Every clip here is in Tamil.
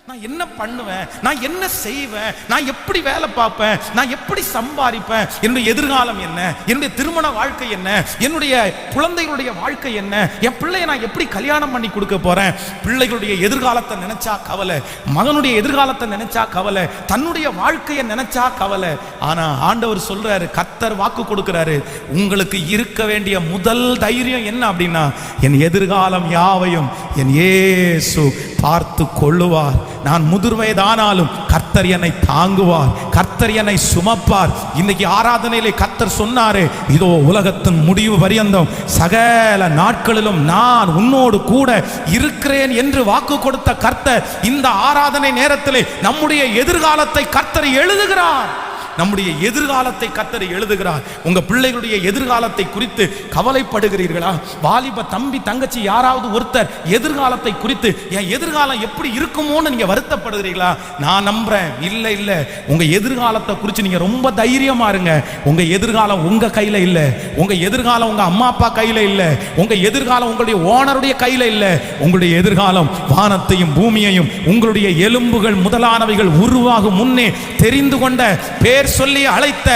நான் என்ன பண்ணுவேன், நான் என்ன செய்வேன், நான் எப்படி வேலை பார்ப்பேன், நான் எப்படி சம்பாதிப்பேன், என்னுடைய எதிர்காலம் என்ன, என்னுடைய திருமண வாழ்க்கை என்ன, என்னுடைய குழந்தைகளுடைய வாழ்க்கை என்ன, என் பிள்ளையை நான் எப்படி கல்யாணம் பண்ணி கொடுக்க போறேன். பிள்ளைகளுடைய எதிர்காலத்தை நினைச்சா கவலை, மகனுடைய எதிர்காலத்தை நினைச்சா கவலை, தன்னுடைய வாழ்க்கையை நினைச்சா கவலை. ஆனா ஆண்டவர் சொல்றாரு, கர்த்தர் வாக்கு கொடுக்கிறாரு, உங்களுக்கு இருக்க வேண்டிய முதல் தைரியம் என்ன அப்படின்னா, என் எதிர்காலம் யாவையும் என் இயேசு பார்த்து கொள்ளுவார். நான் முதிர் வயதானாலும் கர்த்தர் என்னை தாங்குவார், கர்த்தர் என்னை சுமப்பார். இன்னைக்கு ஆராதனையிலே கர்த்தர் சொன்னாரே, இதோ உலகத்தின் முடிவு பரியந்தம் சகல நாட்களிலும் நான் உன்னோடு கூட இருக்கிறேன் என்று வாக்கு கொடுத்த கர்த்தர் இந்த ஆராதனை நேரத்திலே நம்முடைய எதிர்காலத்தை கர்த்தர் எழுதுகிறார். நம்முடைய எதிர்காலத்தை கர்த்தர் எழுதுகிறார். உங்க பிள்ளைகளுடைய எதிர்காலத்தை குறித்து கவலைப்படுகிறீர்களா? வாலிப தம்பி தங்கச்சி யாராவது ஒருத்தர் எதிர்காலத்தை குறித்து என் எதிர்காலம் எப்படி இருக்குமோன்னு நீங்க வருத்தப்படுகிறீர்களா? நான் நம்புறேன், இல்லை இல்லை, உங்க எதிர்காலத்தை குறித்து நீங்க ரொம்ப தைரியமா இருங்க. உங்க எதிர்காலம் உங்க கையில இல்ல, உங்க எதிர்காலம் உங்க அம்மா அப்பா கையில இல்ல, உங்க எதிர்காலம் உங்களுடைய ஓனருடைய கையில இல்ல. உங்களுடைய எதிர்காலம் வானத்தையும் பூமியையும் உங்களுடைய எலும்புகள் முதலானவைகள் உருவாகும் முன்னே தெரிந்து கொண்ட, பேர் சொல்லி அழைத்த,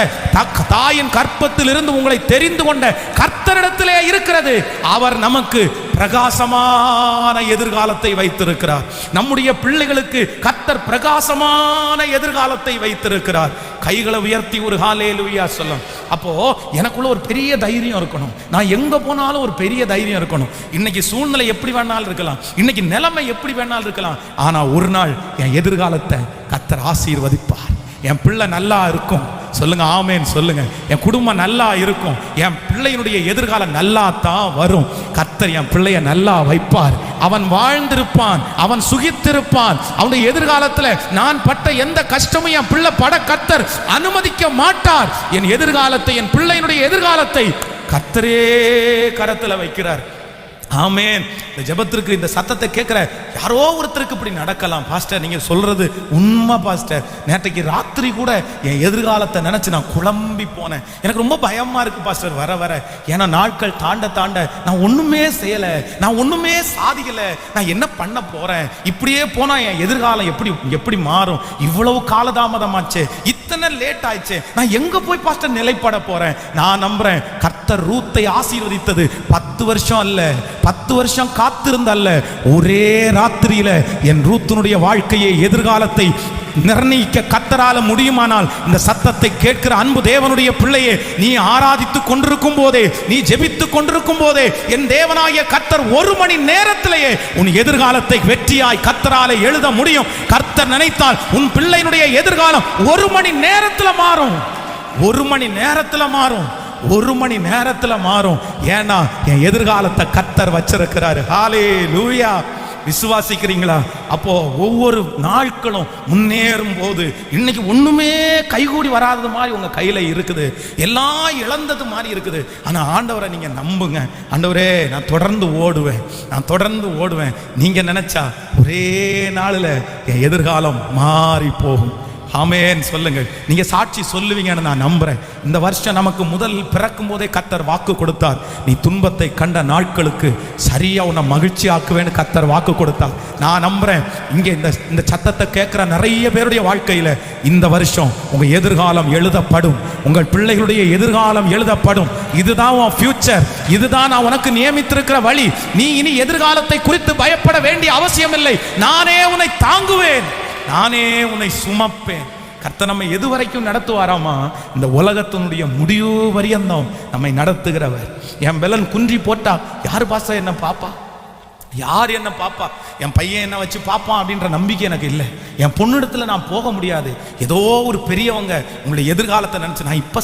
தாயின் கற்பத்தில் இருந்து உங்களை தெரிந்து கொண்ட கர்த்தரிடத்திலே இருக்கிறது. அவர் நமக்கு பிரகாசமான எதிர்காலத்தை வைத்திருக்கிறார். நம்முடைய பிள்ளைகளுக்கு கர்த்தர் பிரகாசமான எதிர்காலத்தை வைத்திருக்கிறார். கைகளை உயர்த்தி ஒரு ஹல்லேலூயா சொல்லும். அப்போ எனக்குள்ள ஒரு பெரிய தைரியம் இருக்கணும். நான் எங்க போனாலும் ஒரு பெரிய தைரியம் இருக்கணும். இன்னைக்கு சூழ்நிலை எப்படி வேணாலும் இருக்கலாம், இன்னைக்கு நிலைமை எப்படி வேணாலும் இருக்கலாம், ஆனா ஒரு நாள் என் எதிர்காலத்தை கர்த்தர் ஆசீர்வதிப்பார். என் பிள்ளை நல்லா இருக்கும், சொல்லுங்க ஆமேன் சொல்லுங்க. என் குடும்பம் நல்லா இருக்கும், என் பிள்ளையினுடைய எதிர்காலம் நல்லா தான் வரும். கர்த்தர் என் பிள்ளைய நல்லா வைப்பார். அவன் வாழ்ந்திருப்பான், அவன் சுகித்திருப்பான். அவனுடைய எதிர்காலத்தில் நான் பட்ட எந்த கஷ்டமும் என் பிள்ளை பட கர்த்தர் அனுமதிக்க மாட்டார். என் எதிர்காலத்தை, என் பிள்ளையினுடைய எதிர்காலத்தை கர்த்தரே கரத்தில் வைக்கிறார். ஆமேன். இந்த ஜெபத்திற்கு இந்த சத்தத்தை கேட்கிற யாரோ ஒருத்தருக்கு இப்படி நடக்கலாம். பாஸ்டர் நீங்க சொல்றது உண்மை பாஸ்டர். நேற்றைக்கு ராத்திரி கூட என் எதிர்காலத்தை நினைச்சு நான் குழம்பி போனேன். எனக்கு ரொம்ப பயமா இருக்கு பாஸ்டர் வர வர. ஏன்னா நாட்கள் தாண்ட தாண்ட நான் ஒண்ணுமே செய்யல, நான் ஒண்ணுமே சாதிக்கல, நான் என்ன பண்ண போறேன், இப்படியே போனா என் எதிர்காலம் எப்படி மாறும், இவ்வளவு காலதாமதமாச்சு, இத்தனை லேட் ஆயிடுச்சு, நான் எங்க போய் பாஸ்டர் நிலைப்பட போறேன். நான் நம்புறேன் கர்த்தர் ரூத்தை ஆசீர்வதித்தது 10 வருஷம் அல்ல, 10 வருஷம் காத்திருந்தல்ல, ஒரே ராத்திரியில என் ரூத்தினுடைய வாழ்க்கையை, எதிர்காலத்தை நிர்ணயிக்க கர்த்தரால முடியுமானால், இந்த சத்தத்தை கேட்கிற அன்பு தேவனுடைய பிள்ளையே, நீ ஆராதித்துக் கொண்டிருக்கும் போதே, நீ ஜெபித்துக் கொண்டிருக்கும் போதே, என் தேவனாகிய கர்த்தர் 1 மணி நேரத்திலேயே உன் எதிர்காலத்தை வெற்றியாய் கர்த்தரால எழுத முடியும். கர்த்தர் நினைத்தால் உன் பிள்ளையினுடைய எதிர்காலம் 1 மணி நேரத்தில் மாறும். 1 மணி நேரத்தில் மாறும். 1 மணி நேரத்தில் மாறும். ஏன்னா என் எதிர்காலத்தை கர்த்தர் வச்சிருக்கிறாரு. ஹல்லேலூயா. விசுவாசிக்கிறீங்களா? அப்போ ஒவ்வொரு நாட்களும் முன்னேறும் போது இன்னைக்கு ஒண்ணுமே கைகூடி வராதது மாதிரி உங்க கையில இருக்குது, எல்லாம் இழந்தது மாதிரி இருக்குது. ஆனா ஆண்டவரை நீங்க நம்புங்க. ஆண்டவரே நான் தொடர்ந்து ஓடுவேன், நான் தொடர்ந்து ஓடுவேன். நீங்க நினைச்சா ஒரே நாளில் என் எதிர்காலம் மாறி போகும். ஆமென் சொல்லுங்க. நீங்க சாட்சி சொல்லுவீங்கன்னு நான் நம்புறேன். இந்த வருஷம் நமக்கு முதல் பிறக்கும் போதே கர்த்தர் வாக்கு கொடுத்தார். நீ துன்பத்தை கண்ட நாட்களுக்கு சரியா உன்னை மகிழ்ச்சி ஆக்குவேன்னு கர்த்தர் வாக்கு கொடுத்தார். நான் நம்புறேன் இங்க இந்த சத்தத்தை கேட்கிற நிறைய பேருடைய வாழ்க்கையில இந்த வருஷம் உங்க எதிர்காலம் எழுதப்படும். உங்கள் பிள்ளைகளுடைய எதிர்காலம் எழுதப்படும். இதுதான் உன் ஃபியூச்சர், இதுதான் நான் உனக்கு நியமித்திருக்கிற வழி. நீ இனி எதிர்காலத்தை குறித்து பயப்பட வேண்டிய அவசியம் இல்லை. நானே உன்னை தாங்குவேன், நானே உன்னை சுமப்பேன். கர்த்தர் நம்மை எது வரைக்கும் நடத்துவாராமா? இந்த உலகத்தினுடைய முடிவு வரியந்தம் நம்மை நடத்துகிறவர். என் பெலன் குன்றி போட்டா யாரு பாச என்ன பாப்பா, யார் என்ன பாப்பா, என் பையன் என்ன வச்சு பாப்பான் அப்படின்ற நம்பிக்கை எனக்கு இல்லை. என் பொண்ணிடத்துல நான் போக முடியாது. ஏதோ ஒரு பெரியவங்க உங்களுடைய எதிர்காலத்தை நினைச்சு நான் இப்ப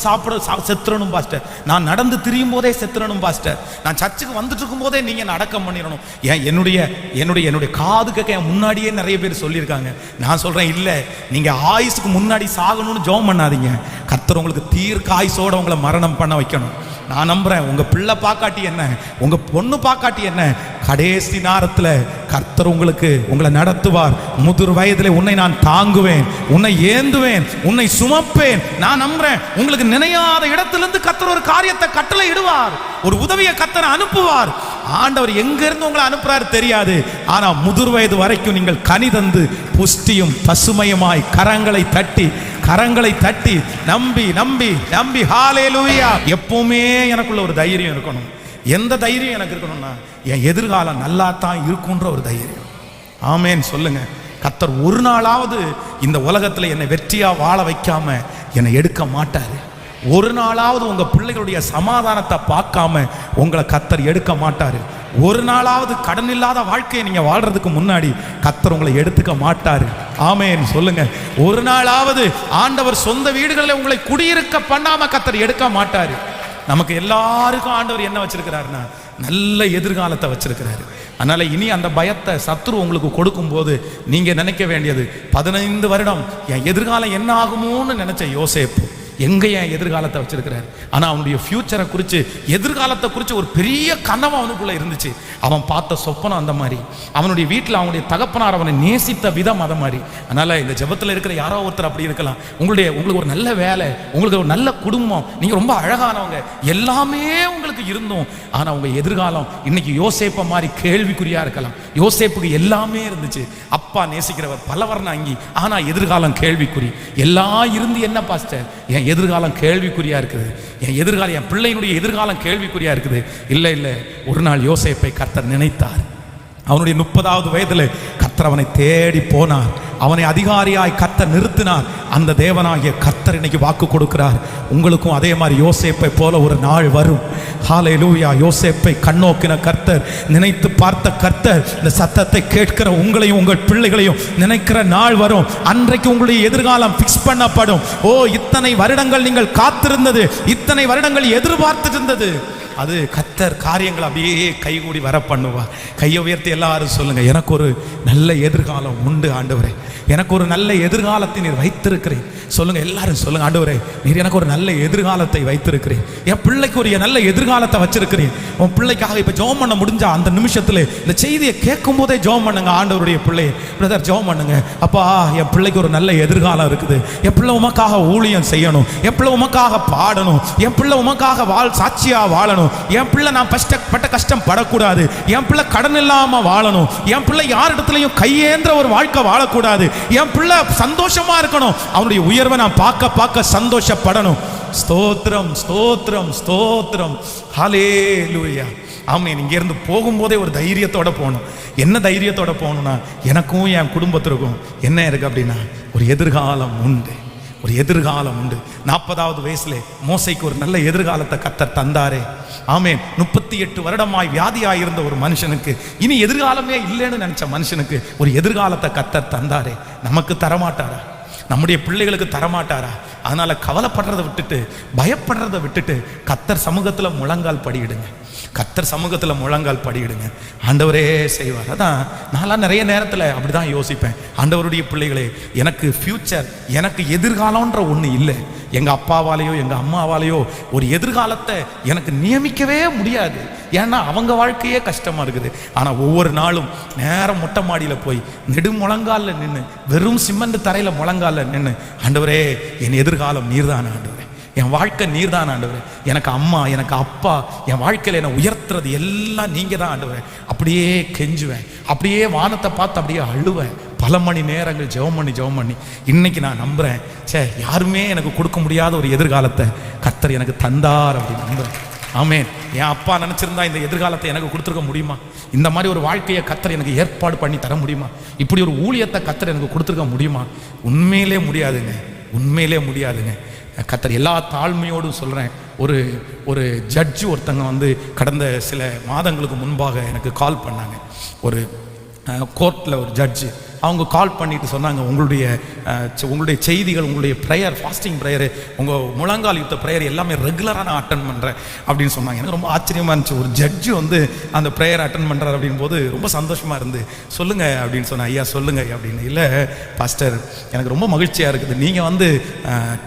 செத்துறணும் பாஸ்டர், நான் நடந்து திரியும் போதே செத்துறணும் பாஸ்டர், நான் சர்ச்சுக்கு வந்துட்டு இருக்கும் போதே நீங்க அடக்கம் பண்ணிடணும். என்னுடைய காது கேட்க என் முன்னாடியே நிறைய பேர் சொல்லியிருக்காங்க. நான் சொல்றேன் இல்ல, நீங்க ஆயுசுக்கு முன்னாடி சாகணும்னு ஜெபம் பண்ணாதீங்க. கர்த்தர் உங்களுக்கு தீர்க்க ஆயுசோட உங்களை மரணம் பண்ண வைக்கணும். நான் நம்புறேன் உங்க பிள்ளை பாக்காட்டி என்ன, உங்க பொண்ணு பாக்காட்டி என்ன, கடைசி நேரத்தில் கர்த்தர் உங்களை நடத்துவார். முதிர் வயதிலே உன்னை நான் தாங்குவேன், உன்னை ஏந்துவேன், உன்னை சுமப்பேன். நான் நம்புறேன் உங்களுக்கு நினையாத இடத்திலிருந்து கர்த்தர் ஒரு காரியத்தை கட்டளை இடுவார், ஒரு உதவியை கர்த்தர் அனுப்புவார். ஆண்டவர் எங்க இருந்து உங்களை அனுப்புறாரு தெரியாது. ஆனா முதிர் வயது வரைக்கும் நீங்கள் கனி தந்து புஷ்டியும் பசுமையுமாய் கரங்களை தட்டி நம்பி நம்பி நம்பி ஹல்லேலூயா. எப்பவுமே எனக்குள்ள ஒரு தைரியம் இருக்கணும். எந்த தைரியம் எனக்கு இருக்கணும்னா, என் எதிர்காலம் நல்லா தான் இருக்குன்ற ஒரு தைரியம். ஆமேன் சொல்லுங்க. கர்த்தர் ஒரு நாளாவது இந்த உலகத்துல என்னை வெற்றியா வாழ வைக்காம என்னை எடுக்க மாட்டாரு. ஒரு நாளாவது உங்க பிள்ளைகளுடைய சமாதானத்தை பார்க்காம உங்களை கர்த்தர் எடுக்க மாட்டாரு. ஒரு நாளாவது கடன் இல்லாத வாழ்க்கையை நீங்க வாழ்றதுக்கு முன்னாடி கர்த்தர் உங்களை எடுத்துக்க மாட்டாரு. ஆமேன் சொல்லுங்க. ஒரு நாளாவது ஆண்டவர் சொந்த வீடுகளில் உங்களை குடியிருக்க பண்ணாம கர்த்தர் எடுக்க மாட்டாரு. நமக்கு எல்லாருக்கும் ஆண்டவர் என்ன வச்சிருக்கிறாருன்னா, நல்ல எதிர்காலத்தை வச்சிருக்கிறாரு. அதனால இனி அந்த பயத்தை சத்துரு உங்களுக்கு கொடுக்கும் போது நீங்க நினைக்க வேண்டியது, 15 வருடம் என் எதிர்காலம் என்ன ஆகுமோன்னு நினைச்ச யோசேப்பு எங்க என் எதிர்காலத்தை வச்சிருக்கிறாரு. ஆனா அவனுடைய ஃபியூச்சரை குறித்து, எதிர்காலத்தை குறித்து ஒரு பெரிய கனவு அவனுக்குள்ள இருந்துச்சு. அவன் பார்த்த சொப்பனம் அந்த மாதிரி, அவனுடைய வீட்டில் அவனுடைய தகப்பனார் அவனை நேசித்த விதம் அதை மாதிரி. அதனால இந்த ஜெபத்தில் இருக்கிற யாரோ ஒருத்தர் அப்படி இருக்கலாம். உங்களுக்கு ஒரு நல்ல வேலை, உங்களுக்கு ஒரு நல்ல குடும்பம், நீங்க ரொம்ப அழகானவங்க, எல்லாமே உங்களுக்கு இருந்தோம். ஆனா உங்க எதிர்காலம் இன்னைக்கு யோசேப்பை மாதிரி கேள்விக்குறியா இருக்கலாம். யோசேப்புக்கு எல்லாமே இருந்துச்சு, அப்பா நேசிக்கிறவர், பலவர்ண அங்கி, ஆனா எதிர்காலம் கேள்விக்குறி. எல்லாம் இருந்து என்ன பாஸ்டர், என் எதிர்காலம் கேள்விக்குறியா இருக்குது, என் எதிர்காலம், என் பிள்ளையினுடைய எதிர்காலம் கேள்விக்குறியா இருக்குது. இல்லை இல்லை, ஒரு நாள் யோசேப்பை கர்த்தர் நினைத்தார். அவனுடைய 30வது வயதில் கர்த்தர் அவனை தேடி போனார். அவனை அதிகாரியாய் கர்த்தர் நிறுத்தினார். அந்த தேவனாகிய கர்த்தர் இன்னைக்கு வாக்கு கொடுக்கிறார், உங்களுக்கும் அதே மாதிரி யோசேப்பை போல ஒரு நாள் வரும். ஹல்லேலூயா. யோசேப்பை கண்ணோக்கின கர்த்தர், நினைத்து பார்த்த கர்த்தர், இந்த சத்தத்தை கேட்கிற உங்களையும் உங்கள் பிள்ளைகளையும் நினைக்கிற நாள் வரும். அன்றைக்கு உங்களுடைய எதிர்காலம் பிக்ஸ் பண்ணப்படும். ஓ, இத்தனை வருடங்கள் நீங்கள் காத்திருந்தது, இத்தனை வருடங்கள் எதிர்பார்த்து இருந்தது, அது கர்த்தர் காரியங்கள் அப்படியே கைகூடி வர பண்ணுவார். கையை உயர்த்தி எல்லாரும் சொல்லுங்க, எனக்கு ஒரு நல்ல எதிர்காலம் உண்டு ஆண்டவரே, எனக்கு ஒரு நல்ல எதிர்காலத்தை நீர் வைத்திருக்கிறேன். சொல்லுங்க, எல்லாரும் சொல்லுங்க, ஆண்டவரே நீர் எனக்கு ஒரு நல்ல எதிர்காலத்தை வைத்திருக்கிறேன், என் பிள்ளைக்கு ஒரு நல்ல எதிர்காலத்தை வச்சிருக்கிறேன். உன் பிள்ளைக்காக இப்ப ஜெபம் பண்ண முடிஞ்சா அந்த நிமிஷத்துல இந்த செய்தியை கேட்கும் போதே ஜெபம் பண்ணுங்க. ஆண்டவருடைய பிள்ளை பிரதர் ஜெபம் பண்ணுங்க, அப்பா என் பிள்ளைக்கு ஒரு நல்ல எதிர்காலம் இருக்குது, என் பிள்ளை உமக்காக ஊழியம் செய்யணும், என் பிள்ளை உமக்காக பாடணும், என் பிள்ளை உமக்காக சாட்சியா வாழணும், என் பிள்ளை நான் பட்ட கஷ்டம் படக்கூடாது, என் பிள்ளை கடன் இல்லாம வாழணும், என் பிள்ளை யார் இடத்துலையும் கையேந்திர ஒரு வாழ்க்கை வாழக்கூடாது, என் பிள்ளை சந்தோஷமா இருக்கணும், அவனுடைய உயர்வை நான் பார்க்க சந்தோஷப்படணும். ஸ்தோத்திரம் ஸ்தோத்திரம் ஸ்தோத்திரம். ஹல்லேலூயா. ஆமென். இங்க இருந்து போகும்போதே ஒரு தைரியத்தோட போகணும். என்ன தைரியத்தோட போகணும்னா, எனக்கும் என் குடும்பத்திற்கும் என்ன இருக்கு அப்படின்னா, ஒரு எதிர்காலம் உண்டு, ஒரு எதிர்காலம் உண்டு. 40வது வயசுல மோசைக்கு ஒரு நல்ல எதிர்காலத்தை கர்த்தர் தந்தாரே. ஆமென். 38 வருடமாய் வியாதியாயிருந்த ஒரு மனுஷனுக்கு, இனி எதிர்காலமே இல்லைன்னு நினைச்ச மனுஷனுக்கு ஒரு எதிர்காலத்தை கர்த்தர் தந்தாரே. நமக்கு தரமாட்டாரா? நம்முடைய பிள்ளைகளுக்கு தரமாட்டாரா? அதனால கவலைப்படுறதை விட்டுட்டு, பயப்படுறதை விட்டுட்டு கர்த்தர் சமூகத்துல முழங்கால் படியிடுங்க. கர்த்தர் சமூகத்துல முழங்கால் படியிடுங்க. ஆண்டவரே செய்வார். அதான் நான்லாம் நிறைய நேரத்தில் அப்படிதான் யோசிப்பேன், ஆண்டவருடைய பிள்ளைகளே, எனக்கு ஃபியூச்சர், எனக்கு எதிர்காலம்ன்ற ஒன்று இல்லை. எங்க அப்பாவாலேயோ எங்க அம்மாவாலேயோ ஒரு எதிர்காலத்தை எனக்கு நியமிக்கவே முடியாது. ஏன்னா அவங்க வாழ்க்கையே கஷ்டமா இருக்குது. ஆனா ஒவ்வொரு நாளும் நேரம் மொட்டை மாடியில போய் நெடுமுழங்கால நின்று, வெறும் சிமெண்ட் தரையில முழங்கால நின்று, ஆண்டவரே என் எதிர்காலம் நீர்தான் ஆண்டவரே, என் வாழ்க்கை நீர்தான் ஆண்டவரே, எனக்கு அம்மா எனக்கு அப்பா, என் வாழ்க்கையில் என்னை உயர்த்துறது எல்லாம் நீங்க தான் ஆண்டவரே. அப்படியே கெஞ்சுவேன், அப்படியே வானத்தை பார்த்து அப்படியே அழுவேன். பல மணி நேரங்கள் ஜெபம் பண்ணி இன்னைக்கு நான் நம்புறேன், யாருமே எனக்கு கொடுக்க முடியாத ஒரு எதிர்காலத்தை கர்த்தர் எனக்கு தந்தார் அப்படின்னு நம்புறேன். ஆமென். என் அப்பா நினைச்சிருந்தா இந்த எதிர்காலத்தை எனக்கு கொடுத்துருக்க முடியுமா? இந்த மாதிரி ஒரு வாழ்க்கையை கர்த்தர் எனக்கு ஏற்பாடு பண்ணி தர முடியுமா? இப்படி ஒரு ஊழியத்தை கர்த்தர் எனக்கு கொடுத்துருக்க முடியுமா? உண்மையிலே முடியாதுங்க, உண்மையிலே முடியாதுங்க. கர்த்தர் எல்லா தாழ்மையோடும் சொல்கிறேன். ஒரு ஜட்ஜு ஒருத்தங்க கடந்த சில மாதங்களுக்கு முன்பாக எனக்கு கால் பண்ணாங்க. ஒரு கோர்ட்டில் ஒரு ஜட்ஜு அவங்க கால் பண்ணிட்டு சொன்னாங்க, உங்களுடைய செய்திகள், உங்களுடைய ப்ரேயர், ஃபாஸ்டிங் ப்ரேயரு, உங்கள் முழங்கால் யுத்த ப்ரேயர் எல்லாமே ரெகுலராக நான் அட்டன் பண்ணுறேன் அப்படின்னு சொன்னாங்க. எனக்கு ரொம்ப ஆச்சரியமாக இருந்துச்சு. ஒரு ஜட்ஜு அந்த ப்ரேயர் அட்டன் பண்ணுறாரு அப்படின் போது ரொம்ப சந்தோஷமாக இருந்து, சொல்லுங்கள் அப்படின்னு சொன்னேன். ஐயா சொல்லுங்க அப்படின்னு. இல்லை பாஸ்டர், எனக்கு ரொம்ப மகிழ்ச்சியாக இருக்குது, நீங்கள்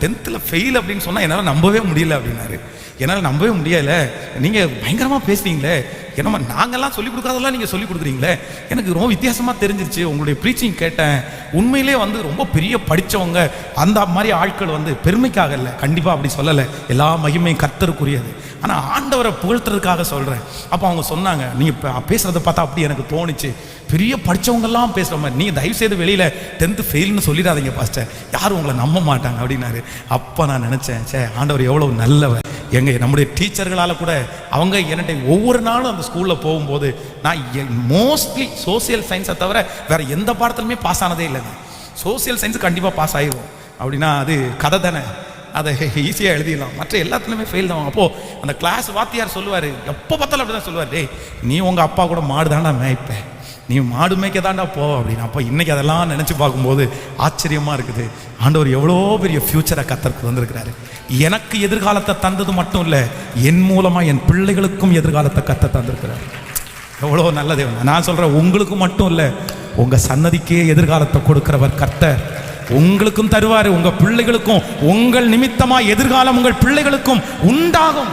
10th ஃபெயில் அப்படின்னு சொன்னால் என்னால் நம்பவே முடியல அப்படின்னாரு. என்னால் நம்பவே முடியலை, நீங்கள் பயங்கரமாக பேசுறீங்களே, ஏன்னா நாங்கள்லாம் சொல்லிக் கொடுக்காதெல்லாம் நீங்கள் சொல்லிக் கொடுக்குறீங்களே, எனக்கு ரொம்ப வித்தியாசமாக தெரிஞ்சிருச்சு. உங்களுடைய ப்ரீச்சிங் கேட்டேன், உண்மையிலே வந்து ரொம்ப பெரிய படித்தவங்க அந்த மாதிரி ஆட்கள் வந்து பெருமைக்காக இல்லை, கண்டிப்பாக அப்படி சொல்லலை, எல்லா மகிமையும் கர்த்தருக்குரியது. ஆனால் ஆண்டவரை புகழ்த்துறதுக்காக சொல்கிறேன். அப்போ அவங்க சொன்னாங்க, நீங்கள் இப்போ பேசுகிறத பார்த்தா அப்படி எனக்கு தோணுச்சு, பெரிய படித்தவங்கெல்லாம் பேசுகிற மாதிரி, நீங்கள் தயவுசெய்து வெளியில் 10th ஃபெயில்னு சொல்லிடாதீங்க பாஸ்டர், யாரும் உங்களை நம்ப மாட்டாங்க அப்படின்னாரு. அப்போ நான் நினச்சேன், சே ஆண்டவர் எவ்வளோ நல்லவர். நம்முடைய டீச்சர்களால் கூட அவங்க என்னட்டை ஒவ்வொரு நாளும் அந்த ஸ்கூலில் போகும்போது நான் மோஸ்ட்லி சோசியல் சயின்ஸை தவிர வேறு எந்த பாடத்துலையுமே பாஸ் ஆனதே இல்லைங்க. சோசியல் சயின்ஸ் கண்டிப்பாக பாஸ் ஆகிடும் அப்படின்னா அது கதை தானே, அதை ஈஸியாக எழுதிடலாம். மற்ற எல்லாத்துலேயுமே ஃபெயில் தான். அப்போது அந்த கிளாஸ் வாத்தியார் சொல்லுவார், எப்போ பார்த்தாலும் அப்படி தான் சொல்லுவார், டேய் நீ உங்கள் அப்பா கூட மாடு தாண்டா மேய்ப்பேன், நீ மாடு மேய்க்க தாண்டா போ அப்படின்னு. அப்போ இன்றைக்கி அதெல்லாம் நினச்சி பார்க்கும்போது ஆச்சரியமாக இருக்குது. ஆண்டவர் எவ்வளோ பெரிய ஃப்யூச்சரை கத்தருக்கு வந்திருக்கிறாரு. எனக்கு எதிர்காலத்தை தந்தது மட்டும் இல்லை, என் மூலமாக என் பிள்ளைகளுக்கும் எதிர்காலத்தை கத்த தந்திருக்கிறார். எவ்வளோ நல்ல தேவன். நான் சொல்கிறேன், உங்களுக்கு மட்டும் இல்லை, உங்கள் சன்னதிக்கே எதிர்காலத்தை கொடுக்கிறவர் கர்த்தர். உங்களுக்கும் தருவார், உங்கள் பிள்ளைகளுக்கும். உங்கள் நிமித்தமாக எதிர்காலம் உங்கள் பிள்ளைகளுக்கும் உண்டாகும்.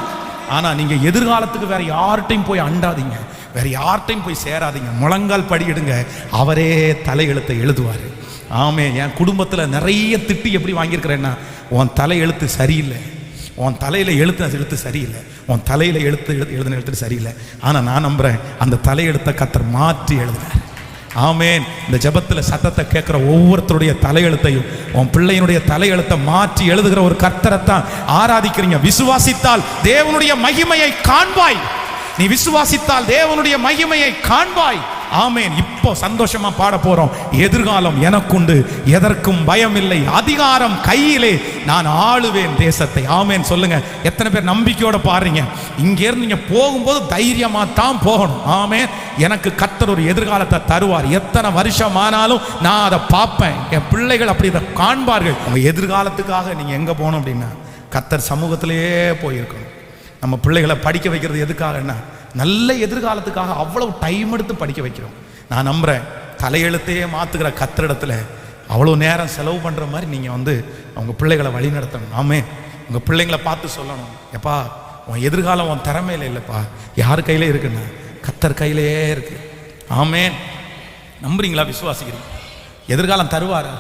ஆனால் நீங்கள் எதிர்காலத்துக்கு வேற யார்கிட்டையும் போய் அண்டாதீங்க, வேற யார்கிட்டையும் போய் சேராதீங்க. முழங்கால் படியிடுங்க, அவரே தலையெழுத்தை எழுதுவார். ஆமே. என் குடும்பத்தில் நிறைய திட்டி எப்படி வாங்கியிருக்கிறேன்னா, உன் தலையெழுத்து சரியில்லை, உன் தலையில் எழுத்து சரியில்லை, உன் தலையில் எழுத்து சரியில்லை. ஆனால் நான் நம்புகிறேன், அந்த தலையெழுத்தை கர்த்தர் மாற்றி எழுதினார். ஆமேன். இந்த ஜெபத்தில் சத்தத்தை கேட்குற ஒவ்வொருத்தருடைய தலையெழுத்தையும், உன் பிள்ளையினுடைய தலையெழுத்தை மாற்றி எழுதுகிற ஒரு கர்த்தரைத்தான் ஆராதிக்கிறீங்க. விசுவாசித்தால் தேவனுடைய மகிமையை காண்பாய். நீ விசுவாசித்தால் தேவனுடைய மகிமையை காண்பாய். ஆமேன். இப்போ சந்தோஷமா பாட போறோம். எதிர்காலம் எனக்குண்டு, எதற்கும் பயம் இல்லை, அதிகாரம் கையிலே, நான் ஆளுவேன் தேசத்தை. ஆமேன் சொல்லுங்க. எத்தனை பேர் நம்பிக்கையோட பாடுறீங்க? இங்க இருந்து நீங்க போகும்போது தைரியமா தான் போகணும். ஆமேன். எனக்கு கர்த்தர் ஒரு எதிர்காலத்தை தருவார். எத்தனை வருஷம் ஆனாலும் நான் அதை பார்ப்பேன். என் பிள்ளைகள் அப்படி இதை காண்பார்கள். உங்க எதிர்காலத்துக்காக நீங்க எங்க போகணும் அப்படின்னா கர்த்தர் சமூகத்திலேயே போயிருக்கணும். நம்ம பிள்ளைகளை படிக்க வைக்கிறது எதுக்காகன்னா நல்ல எதிர்காலத்துக்காக அவ்வளவு டைம் எடுத்து படிக்க வைக்கிறோம். நான் நம்புகிறேன், தலையெழுத்தையே மாற்றுகிற கர்த்தரிடத்துல அவ்வளோ நேரம் செலவு பண்ணுற மாதிரி நீங்கள் வந்து அவங்க பிள்ளைகளை வழி நடத்தணும். ஆமே. உங்கள் பிள்ளைங்களை பார்த்து சொல்லணும், எப்பா உன் எதிர்காலம் உன் திறமையில இல்லைப்பா, யார் கையிலே இருக்குன்னா கர்த்தர் கையிலே இருக்கு. ஆமேன். நம்புறீங்களா? விசுவாசிக்கிறீங்க? எதிர்காலம் தருவாரா?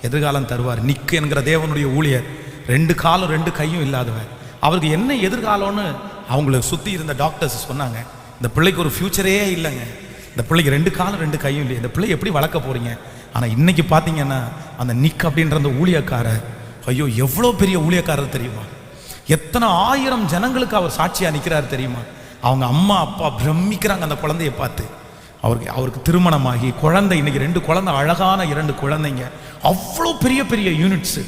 எதிர்காலம் தருவார். நிக்கு என்கிற தேவனுடைய ஊழியர் 2 காலும் 2 கையும் இல்லாதவர். அவருக்கு என்ன எதிர்காலம்னு அவங்கள சுற்றி இருந்த டாக்டர்ஸ் சொன்னாங்க, இந்த பிள்ளைக்கு ஒரு ஃப்யூச்சரே இல்லைங்க, இந்த பிள்ளைக்கு 2 காலும் 2 கையும் இல்லை, இந்த பிள்ளை எப்படி வளர்க்க போறீங்க? ஆனால் இன்னைக்கு பார்த்தீங்கன்னா அந்த நிக் அப்படின்ற அந்த ஊழியக்காரர், ஐயோ எவ்வளோ பெரிய ஊழியக்காரர் தெரியுமா? எத்தனை 1000 ஜனங்களுக்கு அவர் சாட்சியாக நிற்கிறார் தெரியுமா? அவங்க அம்மா அப்பா பிரமிக்கிறாங்க அந்த குழந்தைய பார்த்து. அவருக்கு திருமணமாகி குழந்தை, இன்னைக்கு 2 குழந்தை, அழகான 2 குழந்தைங்க, அவ்வளோ பெரிய பெரிய யூனிட்ஸு,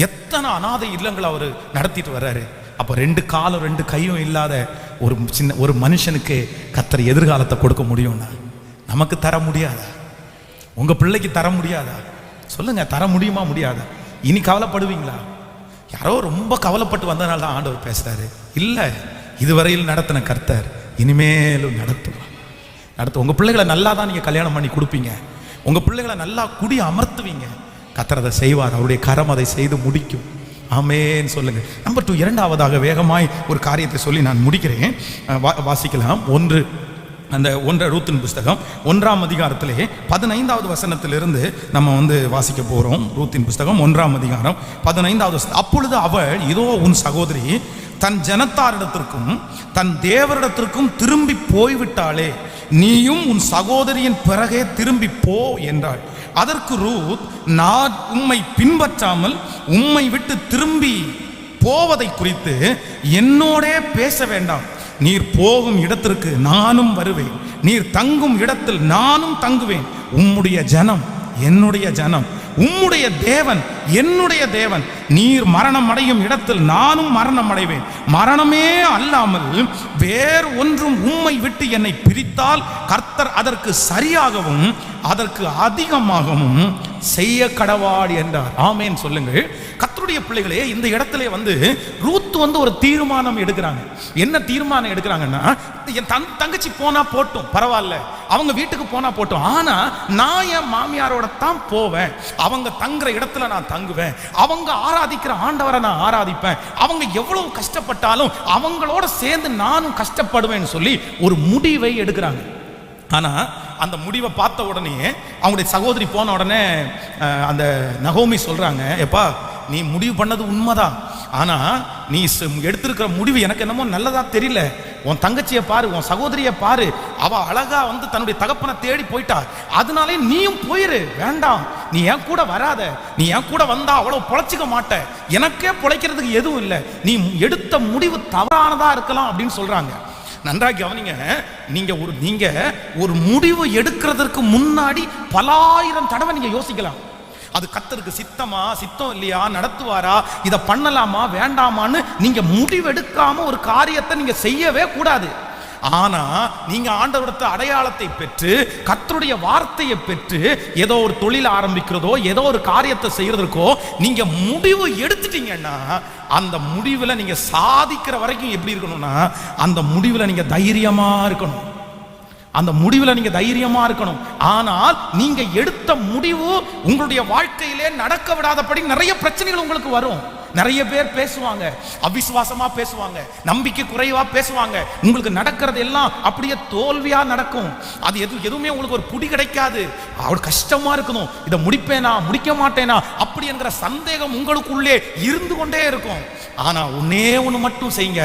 எத்தனை அனாதை இல்லங்கள் அவர் நடத்திட்டு வர்றாரு. அப்போ 2 காலும் 2 கையும் இல்லாத ஒரு மனுஷனுக்கு கர்த்தர் எதிர்காலத்தை கொடுக்க முடியும்னா நமக்கு தர முடியாதா? உங்க பிள்ளைக்கு தர முடியாதா? சொல்லுங்க, தர முடியுமா? முடியாதா? இனி கவலைப்படுவீங்களா? யாரோ ரொம்ப கவலைப்பட்டு வந்தனால தான் ஆண்டவர் பேசுறாரு. இல்லை, இதுவரையில் நடத்தின கர்த்தர் இனிமேலும் நடத்துவார். உங்க பிள்ளைகளை நல்லா தான் நீங்க கல்யாணம் பண்ணி கொடுப்பீங்க, உங்க பிள்ளைகளை நல்லா குடி அமர்த்துவீங்க. கர்த்தர் அதை செய்வார், அவருடைய கரம் அதை செய்து முடிக்கும். ஆமேன் சொல்லுங்க. நம்பர் 2, இரண்டாவதாக வேகமாய் ஒரு காரியத்தை சொல்லி நான் முடிக்கிறேன். வாசிக்கலாம். அந்த 1 ரூத்தின் புஸ்தகம் 1ஆம் அதிகாரத்திலே 15வது வசனத்திலிருந்து நம்ம வாசிக்க போறோம். ரூத்தின் புஸ்தகம் 1ஆம் அதிகாரம் 15வது வசனம். அப்பொழுது அவள், இதோ உன் சகோதரி தன் ஜனத்தாரிடத்திற்கும் தன் தேவரிடத்திற்கும் திரும்பி போய்விட்டாளே, நீயும் உன் சகோதரியின் பிறகே திரும்பி போ என்றாள். அதற்கு ரூத், நான் உம்மை பின்பற்றாமல் உம்மை விட்டு திரும்பி போவதை குறித்து என்னோடே பேச வேண்டாம். நீர் போகும் இடத்திற்கு நானும் வருவேன், நீர் தங்கும் இடத்தில் நானும் தங்குவேன். உம்முடைய ஜனம் என்னுடைய ஜனம், உம்முடைய தேவன் என்னுடைய தேவன். நீர் மரணம் அடையும் இடத்தில் நானும் மரணம் அடைவேன். மரணமே அல்லாமல் வேறு ஒன்றும் உம்மை விட்டு என்னை பிரித்தால் கர்த்தர் அதற்கு சரியாகவும் அதற்கு அதிகமாகவும் செய்ய கடவாள் என்றார். ஆமேன் சொல்லுங்கள். கர்த்தருடைய பிள்ளைகளே, இந்த இடத்துல ரூத் ஒரு தீர்மானம் எடுக்கிறாங்க. என்ன தீர்மானம் எடுக்கிறாங்கன்னா, என் தங்கச்சி போனா போட்டும், பரவாயில்ல, அவங்க வீட்டுக்கு போனா போட்டும், ஆனா நான் என் மாமியாரோட தான் போவேன், அவங்க தங்குற இடத்துல நான் தங்குவேன், அவங்க ஆராதிக்கிற ஆண்டவரை நான் ஆராதிப்பேன், அவங்க எவ்வளவு கஷ்டப்பட்டாலும் அவங்களோட சேர்ந்து நானும் கஷ்டப்படுவேன்னு சொல்லி ஒரு முடிவை எடுக்கிறாங்க. ஆனா அந்த முடிவை பார்த்த உடனே அவங்களுடைய சகோதரி போன உடனே அந்த நகோமி சொல்றாங்க, எப்பா நீ முடிவு பண்ணது உண்மைதான், ஆனா நீ எடுத்திருக்கிற முடிவு எனக்கு என்னமோ நல்லதா தெரியல. உன் தங்கச்சியை பாரு, உன் சகோதரியை பாரு, அவ அழகா தன்னுடைய தகப்பனை தேடி போயிட்டா, அதனாலே நீயும் போயிரு, வேண்டாம் நீ என் கூட வராத, நீ என் கூட வந்தா அவ்வளவு பொழைச்சிக்க மாட்ட, எனக்கே பொழைக்கிறதுக்கு எதுவும் இல்லை, நீ எடுத்த முடிவு தவறானதா இருக்கலாம் அப்படின்னு சொல்றாங்க. நன்றாக கவனிங்க, நீங்க ஒரு முடிவு எடுக்கிறதுக்கு முன்னாடி பலாயிரம் தடவை நீங்க யோசிக்கலாம். அது கர்த்தருக்கு சித்தம் இல்லையா, நடத்துவாரா, இதை பண்ணலாமா வேண்டாமான்னு நீங்க முடிவெடுக்காம ஒரு காரியத்தை நீங்க செய்யவே கூடாது. ஆனா நீங்க ஆண்டவருடைய அடையாளத்தை பெற்று கர்த்தருடைய வார்த்தையை பெற்று ஏதோ ஒரு தொழில் ஆரம்பிக்கிறதோ ஏதோ ஒரு காரியத்தை செய்யறதுக்கோ நீங்க முடிவு எடுத்துட்டீங்கன்னா அந்த முடிவுல நீங்க சாதிக்கிற வரைக்கும் எப்படி இருக்கணும்னா அந்த முடிவுல நீங்க தைரியமா இருக்கணும். அந்த முடிவுல நீங்க தைரியமா இருக்கணும். ஆனால் நீங்க எடுத்த முடிவு உங்களுடைய வாழ்க்கையிலே நடக்க விடாதபடி நிறைய பிரச்சனைகள் உங்களுக்கு வரும். நிறைய பேர் பேசுவாங்க, அவிசுவாசமா பேசுவாங்க, நம்பிக்கை குறைவா பேசுவாங்க. உங்களுக்கு நடக்கிறது எல்லாம் அப்படியே தோல்வியா நடக்கும். அது எதுவுமே உங்களுக்கு ஒரு புடி கிடைக்காது. அவள் கஷ்டமா இருக்கணும், இதை முடிப்பேனா முடிக்க மாட்டேனா அப்படி என்கிற சந்தேகம் உங்களுக்குள்ளே இருந்து கொண்டே இருக்கும். ஆனா ஒன்னே ஒண்ணு மட்டும் செய்யுங்க,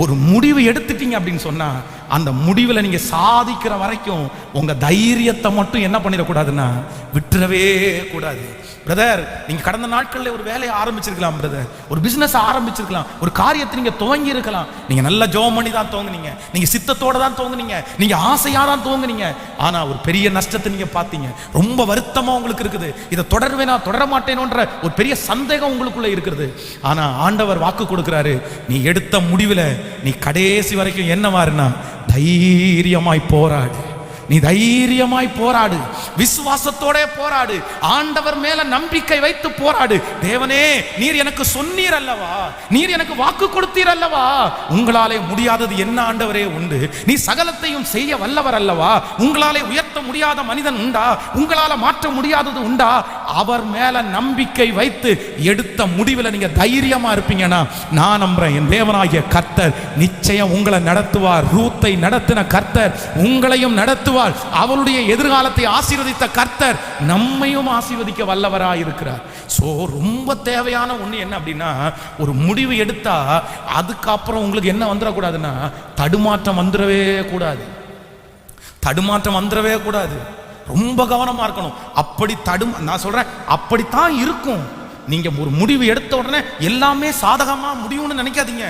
ஒரு முடிவு எடுத்துட்டீங்க அப்படின்னு சொன்னா அந்த முடிவில் நீங்க சாதிக்கிற வரைக்கும் உங்க தைரியத்தை மட்டும் என்ன பண்ணிடக்கூடாதுன்னா விட்டுறவே கூடாது. பிரதர், நீங்க கடந்த நாட்களில் ஒரு வேலையை ஆரம்பிச்சிருக்கலாம், பிரதர் ஒரு பிசினஸ் ஆரம்பிச்சிருக்கலாம், ஒரு காரியத்தை நீங்க துவங்கி இருக்கலாம். நீங்க நல்ல ஜெபம் பண்ணி தான் துவங்குனீங்க, நீங்க சித்தத்தோட தான் துவங்குனீங்க, நீங்க ஆசையா தான் துவங்குனீங்க. ஆனா ஒரு பெரிய நஷ்டத்தை நீங்க பார்த்தீங்க, ரொம்ப வருத்தமா உங்களுக்கு இருக்குது, இதை தொடர்வேனா தொடர மாட்டேனோன்ற ஒரு பெரிய சந்தேகம் உங்களுக்குள்ள இருக்குது. ஆனா ஆண்டவர் வாக்கு கொடுக்கிறாரு, நீ எடுத்த முடிவுல நீ கடைசி வரைக்கும் என்னவாருன்னா தைரியமாய் போராடு. நீ தைரியமாய் போராடு, விசுவாசத்தோட போராடு, ஆண்டவர் மேல நம்பிக்கை வைத்து போராடு. தேவனே, நீர் எனக்கு சொன்னீர் அல்லவா, நீர் எனக்கு வாக்கு கொடுத்தீர் அல்லவா, உங்களாலே முடியாதது என்ன ஆண்டவரே உண்டு, நீ சகலத்தையும் செய்ய வல்லவர் அல்லவா, உங்களாலே உயர்த்த முடியாத மனிதன் உண்டா, உங்களால மாற்ற முடியாதது உண்டா? அவர் மேல நம்பிக்கை வைத்து எடுத்த முடிவில் நீங்க தைரியமா இருப்பீங்கன்னா நான் நம்புறேன், என் தேவனாகிய கர்த்தர் நிச்சயம் உங்களை நடத்துவார். ரூத்தை நடத்தின கர்த்தர் உங்களையும் நடத்துவார். அவருடைய எதிர்காலத்தை ஆசீர்வதித்த கர்த்தர் நம்மையும் ஆசீர்வதிக்க வல்லவராய் இருக்கிறார். சோ ரொம்ப தேவையான ஒண்ணு என்ன அப்படின்னா, ஒரு முடிவு எடுத்தா அதுக்கப்புறம் உங்களுக்கு என்ன வந்துடக்கூடாதுன்னா தடுமாற்றம் வந்துடவே கூடாது. தடுமாற்றம் வந்துடவே கூடாது. ரொம்ப கவனமா இருக்கணும். நான் சொல்றேன், அப்படித்தான் இருக்கும். நீங்க ஒரு முடிவு எடுத்த உடனே எல்லாமே சாதகமா முடியும்னு நினைக்காதீங்க,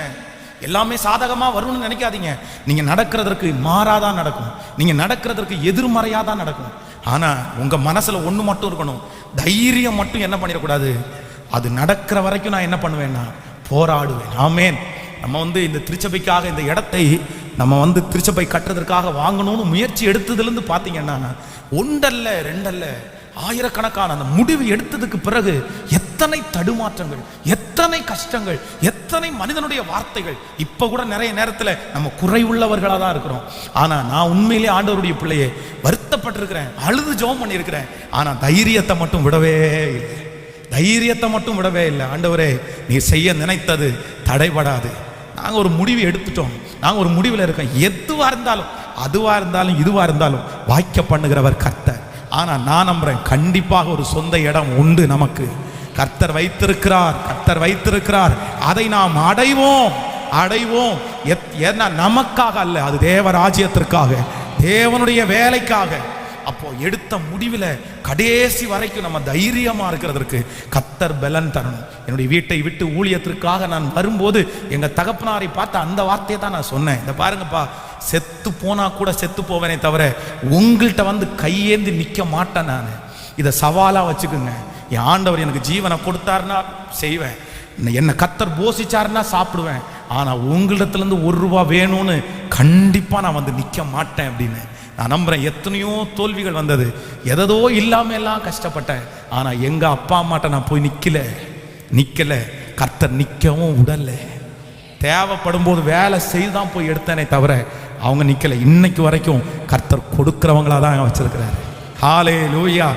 எல்லாமே சாதகமா வரும்னு நினைக்காதீங்க. நீங்க நடக்கிறதற்கு மாறாதான் நடக்கும், நீங்க நடக்கிறதற்கு எதிர்மறையா தான் நடக்கும். ஆனா உங்க மனசுல ஒண்ணு மட்டும் இருக்கணும், தைரியம் மட்டும் என்ன பண்ணிடக்கூடாது, அது நடக்கிற வரைக்கும் நான் என்ன பண்ணுவேன்னா போராடுவேன். ஆமேன். நம்ம இந்த திருச்சபைக்காக இந்த இடத்தை நம்ம திருச்சபை கட்டுறதற்காக வாங்கணும்னு முயற்சி எடுத்ததுலேருந்து பார்த்தீங்கன்னா ஒன்றல்ல ரெண்டல்ல ஆயிரக்கணக்கான அந்த முடிவு எடுத்ததுக்கு பிறகு எத்தனை தடுமாற்றங்கள், எத்தனை கஷ்டங்கள், எத்தனை மனிதனுடைய வார்த்தைகள். இப்ப கூட நிறைய நேரத்தில் நம்ம குறைவுள்ளவர்களாக தான் இருக்கிறோம். ஆனா நான் உண்மையிலே ஆண்டவருடைய பிள்ளையே வருத்தப்பட்டிருக்கிறேன், அழுது ஜெபம் பண்ணியிருக்கிறேன். ஆனா தைரியத்தை மட்டும் விடவே இல்லை, தைரியத்தை மட்டும் விடவே இல்லை. ஆண்டவரே, நீ செய்ய நினைத்தது தடைபடாது. நாங்கள் ஒரு முடிவு எடுத்துட்டோம், நாங்கள் ஒரு முடிவில் இருக்கோம். எதுவாக இருந்தாலும், அதுவாக இருந்தாலும் இதுவாக இருந்தாலும் வாய்க்க பண்ணுகிறவர் கர்த்தர். ஆனால் நான் நம்புறேன், கண்டிப்பாக ஒரு சொந்த இடம் உண்டு நமக்கு. கர்த்தர் வைத்திருக்கிறார், கர்த்தர் வைத்திருக்கிறார். அதை நாம் அடைவோம். ஏன்னா நமக்காக அல்ல, அது தேவராஜ்யத்திற்காக, தேவனுடைய வேலைக்காக. அப்போ எடுத்த முடிவில் கடைசி வரைக்கும் நம்ம தைரியமா இருக்கிறதற்கு கர்த்தர் பலன் தரணும். என்னுடைய வீட்டை விட்டு ஊழியத்திற்காக நான் வரும்போது எங்க தகப்பனாரை பார்த்து அந்த வார்த்தையை தான் நான் சொன்னேன். இந்த பாருங்கப்பா, செத்து போனா கூட செத்து போவேனே தவிர உங்கள்கிட்ட கையேந்தி நிற்க மாட்டேன். நான் இதை சவாலா வச்சுக்குங்க. என் ஆண்டவர் எனக்கு ஜீவனை கொடுத்தாருன்னா செய்வேன், என்னை கர்த்தர் போஷிச்சாருன்னா சாப்பிடுவேன். ஆனா உங்களிடத்துலேருந்து ₹1 வேணும்னு கண்டிப்பா நான் நிற்க மாட்டேன் அப்படின்னு நான் நம்புறேன். எத்தனையோ தோல்விகள் வந்தது, எதோ இல்லாம எல்லாம் கஷ்டப்பட்டேன். ஆனா எங்க அப்பா அம்மாட்ட நான் போய் நிக்கல, கர்த்தர் நிக்கவும் விடல. தேவைப்படும் போது வேலை செய்துதான் போய் எடுத்தேனே தவிர அவங்க நிக்கல. இன்னைக்கு வரைக்கும் கர்த்தர் கொடுக்கிறவங்களா தான் வச்சிருக்கிறாரு. ஹல்லேலூயா.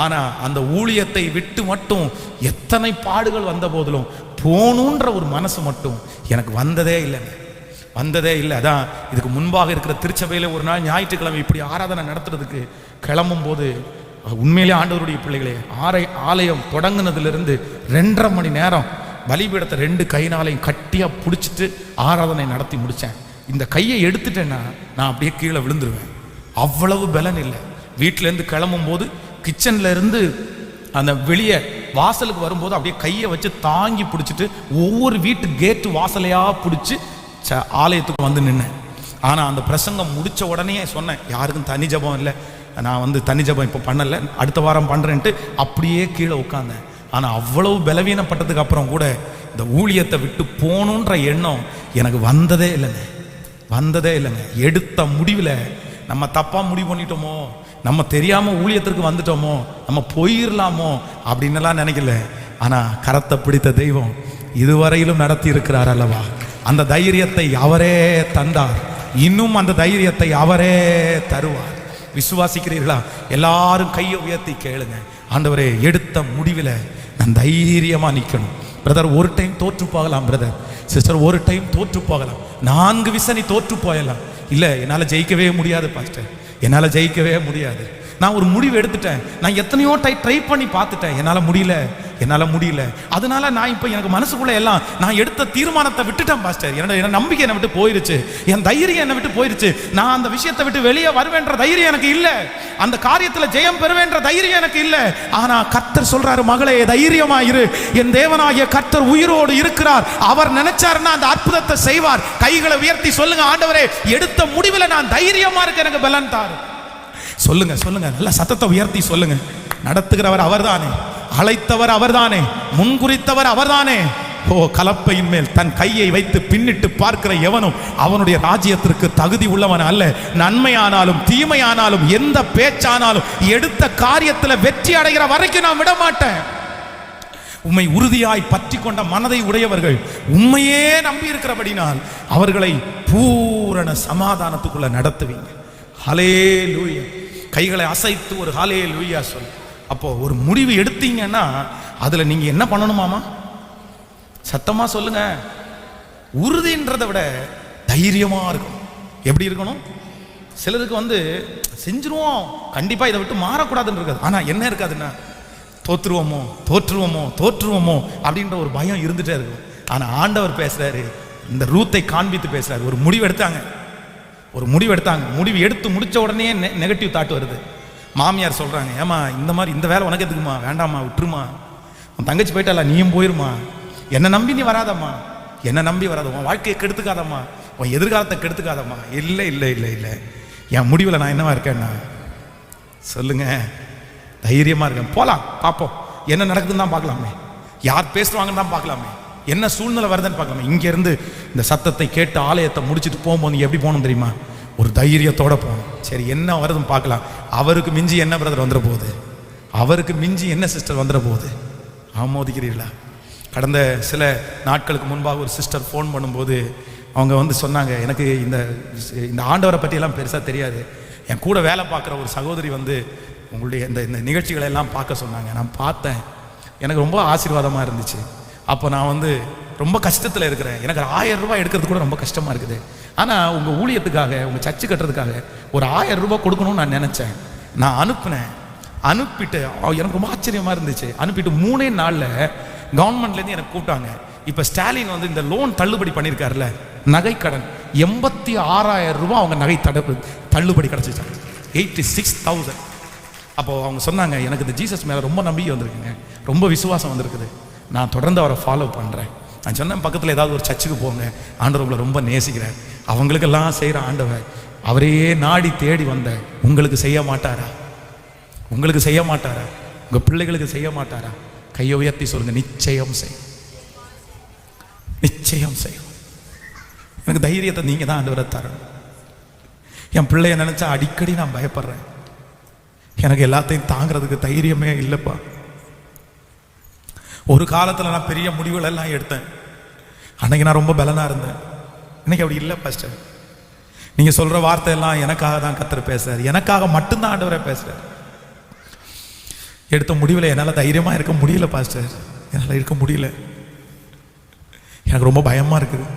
ஆனா அந்த ஊழியத்தை விட்டு மட்டும் எத்தனை பாடுகள் வந்த போதிலும் போகணுன்ற ஒரு மனசு மட்டும் எனக்கு வந்ததே இல்லைங்க, வந்ததே இல்லை. அதான் இதுக்கு முன்பாக இருக்கிற திருச்சபையில் ஒரு நாள் ஞாயிற்றுக்கிழமை இப்படி ஆராதனை நடத்துறதுக்கு கிளம்பும் போது உண்மையிலே ஆண்டவருடைய பிள்ளைகளே, ஆலயம் தொடங்குனதுலேருந்து 2.5 மணி நேரம் பலிபீடத்தை 2 கைனாலையும் கட்டியாக பிடிச்சிட்டு ஆராதனை நடத்தி முடித்தேன். இந்த கையை எடுத்துட்டேன்னா நான் அப்படியே கீழே விழுந்துருவேன். அவ்வளவு பலன் இல்லை. வீட்டிலேருந்து கிளம்பும் போது கிச்சன்ல இருந்து அந்த வெளியே வாசலுக்கு வரும்போது அப்படியே கையை வச்சு தாங்கி பிடிச்சிட்டு ஒவ்வொரு வீட்டு கேட்டு வாசலையாக பிடிச்சி ஆலயத்துக்கு வந்து நின்னேன். ஆனால் அந்த பிரசங்கம் முடித்த உடனே சொன்னேன், யாருக்கும் தனி ஜபம் இல்லை, நான் தனி ஜபம் இப்போ பண்ணலை, அடுத்த வாரம் பண்ணுறேன்ட்டு அப்படியே கீழே உட்காந்தேன். ஆனால் அவ்வளவு பலவீனப்பட்டதுக்கு அப்புறம் கூட இந்த ஊழியத்தை விட்டு போகணுன்ற எண்ணம் எனக்கு வந்ததே இல்லைங்க. எடுத்த முடிவில் நம்ம தப்பாக முடிவு பண்ணிட்டோமோ, நம்ம தெரியாமல் ஊழியத்திற்கு வந்துட்டோமோ, நம்ம போயிடலாமோ அப்படின்னுலாம் நினைக்கல. ஆனால் கரத்தை பிடித்த தெய்வம் இதுவரையிலும் நடத்தி இருக்கிறார் அல்லவா? அந்த தைரியத்தை அவரே தந்தார், இன்னும் அந்த தைரியத்தை அவரே தருவார். விசுவாசிக்கிறீர்களா? எல்லாரும் கையை உயர்த்தி கேளுங்க. ஆண்டவரே, எடுத்த முடிவில் நான் தைரியமாக நிற்கணும். பிரதர், ஒரு டைம் தோற்று போகலாம். பிரதர், சிஸ்டர், ஒரு டைம் தோற்று போகலாம். 4 விசை தோற்று போயலாம். இல்லை, என்னால் ஜெயிக்கவே முடியாது பாஸ்டர், என்னால் ஜெயிக்கவே முடியாது. நான் ஒரு முடிவு எடுத்துட்டேன், நான் எத்தனையோ ட்ரை பண்ணி பார்த்துட்டேன், என்னால் முடியல. அதனால நான் இப்போ எனக்கு மனசுக்குள்ள எல்லாம் நான் எடுத்த தீர்மானத்தை விட்டுட்டேன் பாஸ்டர். என்னோட நம்பிக்கை என்னை விட்டு போயிருச்சு, என் தைரியம் என்னை விட்டு போயிருச்சு. நான் அந்த விஷயத்தை விட்டு வெளியே வருவேன்ற தைரியம் எனக்கு இல்லை, அந்த காரியத்தில் ஜெயம் பெறுவேன்ற தைரியம் எனக்கு இல்லை. ஆனா கர்த்தர் சொல்றாரு, மகளே தைரியமா இரு, என் தேவனாகிய கர்த்தர் உயிரோடு இருக்கிறார், அவர் நினைச்சாருன்னா அந்த அற்புதத்தை செய்வார். கைகளை உயர்த்தி சொல்லுங்க, ஆண்டவரே, எடுத்த முடிவில் நான் தைரியமா இருக்க எனக்கு பலன் தாரு. சொல்லுங்க, நல்ல சத்தத்தை உயர்த்தி சொல்லுங்க. நடத்துகிறவர் அவர்தானே, அழைத்தவர் அவர்தானே, முன்குறித்தவர் அவர்தானே. ஓ, கலப்பையின் மேல் தன் கையை வைத்து பின்னிட்டு பார்க்கிற எவனும் அவனுடைய ராஜ்யத்திற்கு தகுதி உள்ளவன் அல்ல. நன்மையானாலும் தீமையானாலும் எந்த பேச்சானாலும் எடுத்த காரியத்தில் வெற்றி அடைகிற வரைக்கும் நான் விட மாட்டேன். உம்மை உறுதியாய் பற்றி கொண்ட மனதை உடையவர்கள் உண்மையே நம்பி இருக்கிறபடினால் அவர்களை பூரண சமாதானத்துக்குள்ள நடத்துவீங்க. ஹல்லேலூயா. கைகளை அசைத்து ஒரு ஹல்லேலூயா சொல். அப்போ ஒரு முடிவு எடுத்தீங்கன்னா அதுல நீங்க என்ன பண்ணணுமாமா? சத்தமா சொல்லுங்க. உறுதின்றதை விட தைரியமா இருக்கணும். எப்படி இருக்கணும்? சிலருக்கு செஞ்சிருவோம், கண்டிப்பா இதை விட்டு மாறக்கூடாதுன்னு இருக்காது. ஆனா என்ன இருக்காதுன்னா, தோற்றுவோமோ அப்படின்ற ஒரு பயம் இருந்துட்டே இருக்கும். ஆனா ஆண்டவர் பேசுறாரு, இந்த ரூத்தை காண்பித்து பேசுறாரு. ஒரு முடிவு எடுத்தாங்க, முடிவு எடுத்து முடிச்ச உடனே நெகட்டிவ் தாட் வருது. மாமியார் சொல்றாங்க, ஏமா இந்த வேலை உனக்கு எதுக்குமா, வேண்டாமா, விட்டுருமா, உன் தங்கச்சி போயிட்டால, நீயும் போயிருமா, என்னை நம்பி நீ வராதம்மா, உன் வாழ்க்கையை கெடுத்துக்காதம்மா, உன் எதிர்காலத்தை கெடுத்துக்காதம்மா. இல்லை, என் முடிவில் நான் என்னவா இருக்கேன்னா, சொல்லுங்க, தைரியமா இருக்கேன். போலாம், பார்ப்போம், என்ன நடக்குதுன்னு தான் பார்க்கலாமே, யார் பேசுவாங்கன்னு தான் பார்க்கலாமே, என்ன சூழ்நிலை வருதுன்னு பார்க்கலாமே. இங்கேருந்து இந்த சத்தத்தை கேட்டு ஆலயத்தை முடிச்சுட்டு போகும்போது எப்படி போகணும் தெரியுமா? ஒரு தைரியத்தோட போகணும். சரி, என்ன வருதுன்னு பார்க்கலாம். அவருக்கு மிஞ்சி என்ன பிரதர் வந்துட போகுது, அவருக்கு மிஞ்சி என்ன சிஸ்டர் வந்துட போகுது. ஆமோதிக்கிறீர்களா? கடந்த சில நாட்களுக்கு முன்பாக ஒரு சிஸ்டர் ஃபோன் பண்ணும்போது அவங்க சொன்னாங்க, எனக்கு இந்த ஆண்டவரை பற்றியெல்லாம் பெருசாக தெரியாது, என் கூட வேலை பார்க்குற ஒரு சகோதரி உங்களுடைய இந்த நிகழ்ச்சிகளை எல்லாம் பார்க்க சொன்னாங்க. நான் பார்த்தேன், எனக்கு ரொம்ப ஆசீர்வாதமாக இருந்துச்சு. அப்போ நான் ரொம்ப கஷ்டத்தில் இருக்கிறேன், எனக்கு 1000 ரூபாய் எடுக்கிறது கூட ரொம்ப கஷ்டமாக இருக்குது. ஆனால் உங்கள் ஊழியத்துக்காக, உங்கள் சர்ச்சு கட்டுறதுக்காக ஒரு 1000 ரூபாய் கொடுக்கணும்னு நான் நினச்சேன். நான் அனுப்பிட்டு எனக்கு ரொம்ப ஆச்சரியமாக இருந்துச்சு. அனுப்பிட்டு 3 நாளில் கவர்மெண்ட்லேருந்து எனக்கு கூப்பிட்டாங்க. இப்போ ஸ்டாலின் இந்த லோன் தள்ளுபடி பண்ணியிருக்காருல்ல, நகைக்கடன் 86,000 ரூபாய் அவங்க நகை தள்ளுபடி கிடச்சிச்சு, 86,000. அப்போது அவங்க சொன்னாங்க, எனக்கு இந்த ஜீசஸ் மேலே ரொம்ப நம்பிக்கை வந்திருக்குங்க, ரொம்ப விசுவாசம் வந்திருக்குது, நான் தொடர்ந்து அவரை ஃபாலோ பண்ணுறேன். நான் சொன்னேன், பக்கத்தில் ஏதாவது ஒரு சர்ச்சுக்கு போங்க, ஆண்டவர் உங்களை ரொம்ப நேசிக்கிறேன், அவங்களுக்கெல்லாம் செய்கிற ஆண்டவர் அவரையே நாடி தேடி வந்த உங்களுக்கு செய்ய மாட்டாரா? உங்கள் பிள்ளைகளுக்கு செய்ய மாட்டாரா? கையை உயர்த்தி சொல்லுங்க, நிச்சயம் செய்யும். எனக்கு தைரியத்தை நீங்க தான் ஆண்டவரை தரணும். என் பிள்ளைய நினைச்சா அடிக்கடி நான் பயப்படுறேன், எனக்கு எல்லாத்தையும் தாங்கிறதுக்கு தைரியமே இல்லைப்பா. ஒரு காலத்தில் நான் பெரிய முடிவுகள் எல்லாம் எடுத்தேன், அன்னைக்கு நான் ரொம்ப பலனா இருந்தேன். இன்னைக்கு அப்படி இல்லை பாஸ்டர். நீங்க சொல்ற வார்த்தை எல்லாம் எனக்காக தான் கர்த்தர் பேசுறாரு, எனக்காக மட்டும்தான் ஆண்டவரே பேசுறாரு. எடுத்த முடிவில் என்னால் தைரியமாக இருக்க முடியல பாஸ்டர், என்னால் இருக்க முடியல, எனக்கு ரொம்ப பயமாக இருக்குது.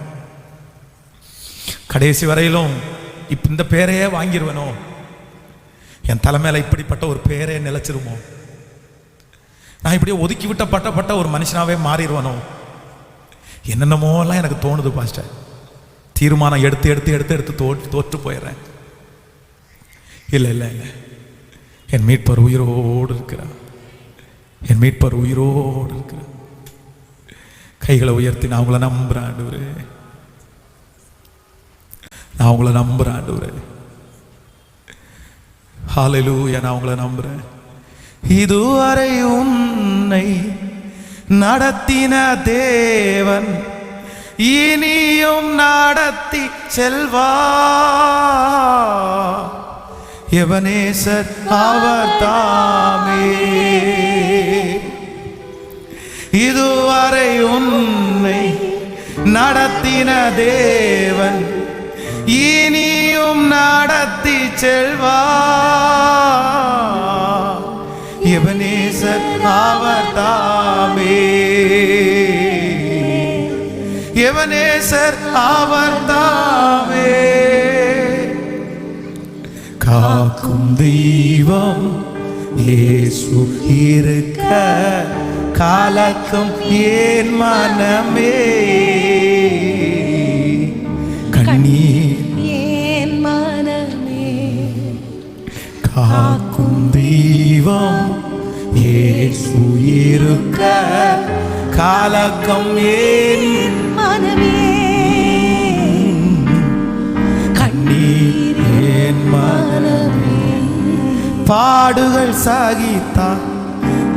கடைசி வரையிலும் இந்த பேரையே வாங்கிடுவேனோ, என் தலைமையில இப்படிப்பட்ட ஒரு பேரே நிலைச்சிருமோ, நான் இப்படியே ஒதுக்கி விட்டப்பட்ட ஒரு மனுஷனாவே மாறிடுவானோ, என்னென்னமோலாம் எனக்கு தோணுது பாஸ்டர். தீர்மானம் எடுத்து தோற்று போயிடுறேன். இல்லை இல்லை இல்லை, என் மீட்பர் உயிரோடு இருக்கிறார். என் மீட்பர் உயிரோடு இருக்கிறார். கைகளை உயர்த்தி நான் உங்களை நம்புறேன் ஆண்டவரே, நான் உங்களை நம்புறேன் ஆண்டவரே. ஹல்லேலூயா, நான் உங்களை நம்புறேன். இதுவரை உன்னை நடத்தின தேவன் இனியும் நடத்தி செல்வா. எபனேசர் அவர் தாமே. இதுவரை உன்னை நடத்தின தேவன் இனியும் நடத்தி செல்வா. எபனேசர் அவர் தாமே. எபனேசர் அவர் தாமே. காக்கும் தெய்வம் இயேசு இருக்க கலக்கம் ஏன் மனமே. கண்ணீர் ஏன் மனமே. காக்கும் தெய்வம் இயேசு இருக்க கலக்கம் ஏன் மனமே. கண்ணீர் ஏன் மனமே. பாடுகள் சகித்தான்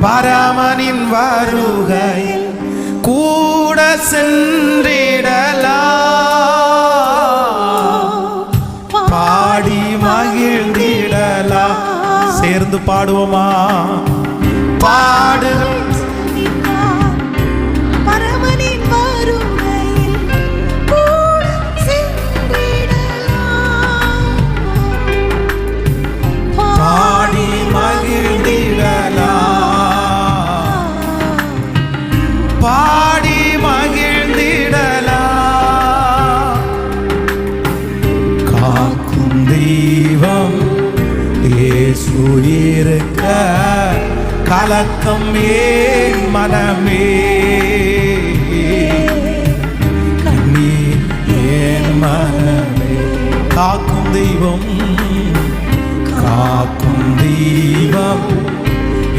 பரமனின் வருகையில் கூட சென்றிடலாம். பாடி மகிழ்ந்திடலாம். சேர்ந்து பாடுவோமா? பாடுகள் பரமனின் வருகையில் கூட சென்றிடலாம். பாடி மகிழ்ந்திடலாம். பாடி மகிழ்ந்திடலாம். காக்கும் தெய்வம் இயேசு இருக்க கலக்கம் ஏன் மனமே. கண்ணீர் ஏன் மனமே. காக்கும் தெய்வம், காக்கும் தெய்வம்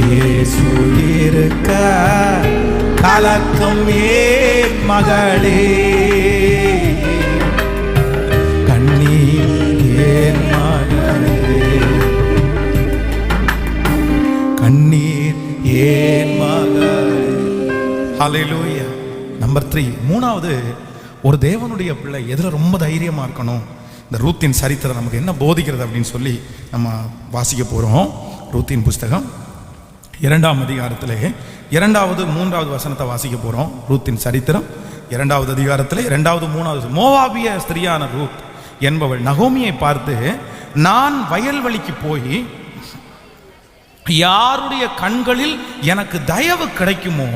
இயேசு இருக்க கலக்கம் ஏன் மகளே. கண்ணீர் ஏன் மகளே. கண்ணீர் ஏன் மகளே. ஹல்லேலூயா. நம்பர் 3, மூணாவது, ஒரு தேவனுடைய பிள்ளை எதுல ரொம்ப தைரியமா இருக்கணும். இந்த ரூத்தின் சரித்திரம் நமக்கு என்ன போதிக்கிறது அப்படின்னு சொல்லி நம்ம வாசிக்க போறோம். ரூத்தின் புஸ்தகம் 2ஆம் அதிகாரத்திலே 2வது 3வது வசனத்தை வாசிக்க போறோம். ரூத்தின் சரித்திரம் 2வது அதிகாரத்திலே 2வது 3வது. மோவாபிய ஸ்திரியான ரூத் என்பவள் நகோமியை பார்த்து, நான் வயல்வெளிக்கு போய் யாருடைய கண்களில் எனக்கு தயவு கிடைக்குமோ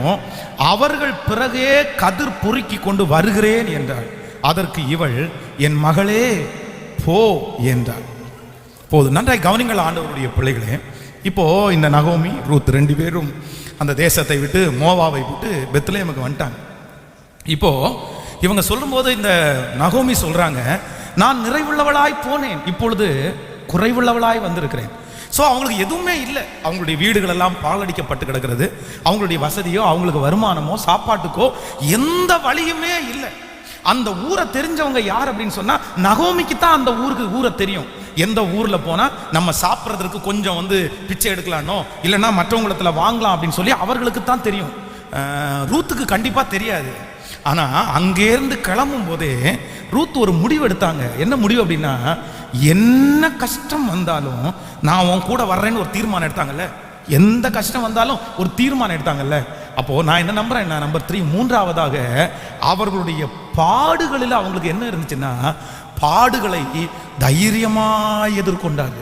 அவர்கள் பிறகே கதிர் பொறுக்கி கொண்டு வருகிறேன் என்றாள். அதற்கு இவள், என் மகளே போ என்றாள். போது நன்றாய் கவனிங்கள் ஆண்டவருடைய பிள்ளைகளே. இப்போ இந்த நகோமி ரூத் 2 பேரும் அந்த தேசத்தை விட்டு, மோவாவை விட்டு பெத்லெஹேமுக்கு வந்துட்டாங்க. இப்போ இவங்க சொல்லும்போது இந்த நகோமி சொல்றாங்க, நான் நிறைவுள்ளவளாய் போனேன், இப்பொழுது குறைவுள்ளவளாய் வந்திருக்கிறேன். ஸோ அவங்களுக்கு எதுவுமே இல்லை. அவங்களுடைய வீடுகள் எல்லாம் பாலடிக்கப்பட்டு கிடக்கிறது. அவங்களுடைய வசதியோ அவங்களுக்கு வருமானமோ சாப்பாட்டுக்கோ எந்த வழியுமே இல்லை. அந்த ஊரை தெரிஞ்சவங்க யார் அப்படின்னு சொன்னா நகோமிக்கு தான் அந்த ஊரை தெரியும். எந்த ஊர்ல போனா நம்ம சாப்பிட்றதுக்கு கொஞ்சம் பிச்சை எடுக்கலானோ இல்லைன்னா மற்றவங்களத்துல வாங்கலாம் அப்படின்னு சொல்லி அவர்களுக்கு தான் தெரியும். ரூத்துக்கு கண்டிப்பா தெரியாது. ஆனா அங்கேருந்து கிளம்பும் போதே ரூத் ஒரு முடிவு எடுத்தாங்க. என்ன முடிவு அப்படின்னா, என்ன கஷ்டம் வந்தாலும் நான் உன் கூட வர்றேன்னு ஒரு தீர்மானம் எடுத்தாங்கல்ல. எந்த கஷ்டம் வந்தாலும் ஒரு தீர்மானம் எடுத்தாங்கல்ல. அப்போ நான் என்ன நம்புறேன், நம்பர் 3, மூன்றாவதாக அவர்களுடைய பாடுகளில் அவங்களுக்கு என்ன இருந்துச்சுன்னா, பாடுகளை தைரியமா எதிர்கொண்டாங்க.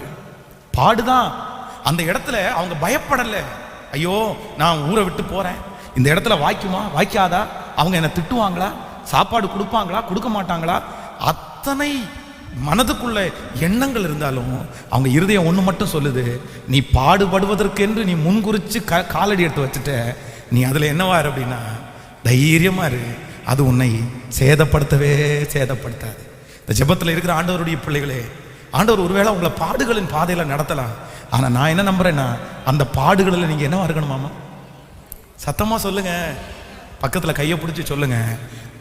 பாடுதான் அந்த இடத்துல அவங்க பயப்படல. ஐயோ நான் ஊரை விட்டு போறேன், இந்த இடத்துல வாய்க்குமா வாய்க்காதா, அவங்க என்ன திட்டுவாங்களா, சாப்பாடு கொடுப்பாங்களா கொடுக்க மாட்டாங்களா, அத்தனை மனதுக்குள்ள எண்ணங்கள் இருந்தாலும் அவங்க இருதயம் ஒன்று மட்டும் சொல்லுது, நீ பாடுபடுவதற்கென்று நீ முன்குறிச்சு காலடி எடுத்து வச்சுட்ட, நீ அதில் என்னவா இரு அப்படின்னா தைரியமா இரு, அது உன்னை சேதப்படுத்தவே சேதப்படுத்தாது. இந்த ஜெபத்தில் இருக்கிற ஆண்டவருடைய பிள்ளைகளே, ஆண்டவர் ஒருவேளை உங்களை பாடுகளின் பாதையில் நடத்தலாம். ஆனால் நான் என்ன நம்புறேன்னா, அந்த பாடுகளில் நீங்கள் என்னவா இருக்கணுமாமா? சத்தமாக சொல்லுங்க, பக்கத்தில் கையை பிடிச்சி சொல்லுங்க,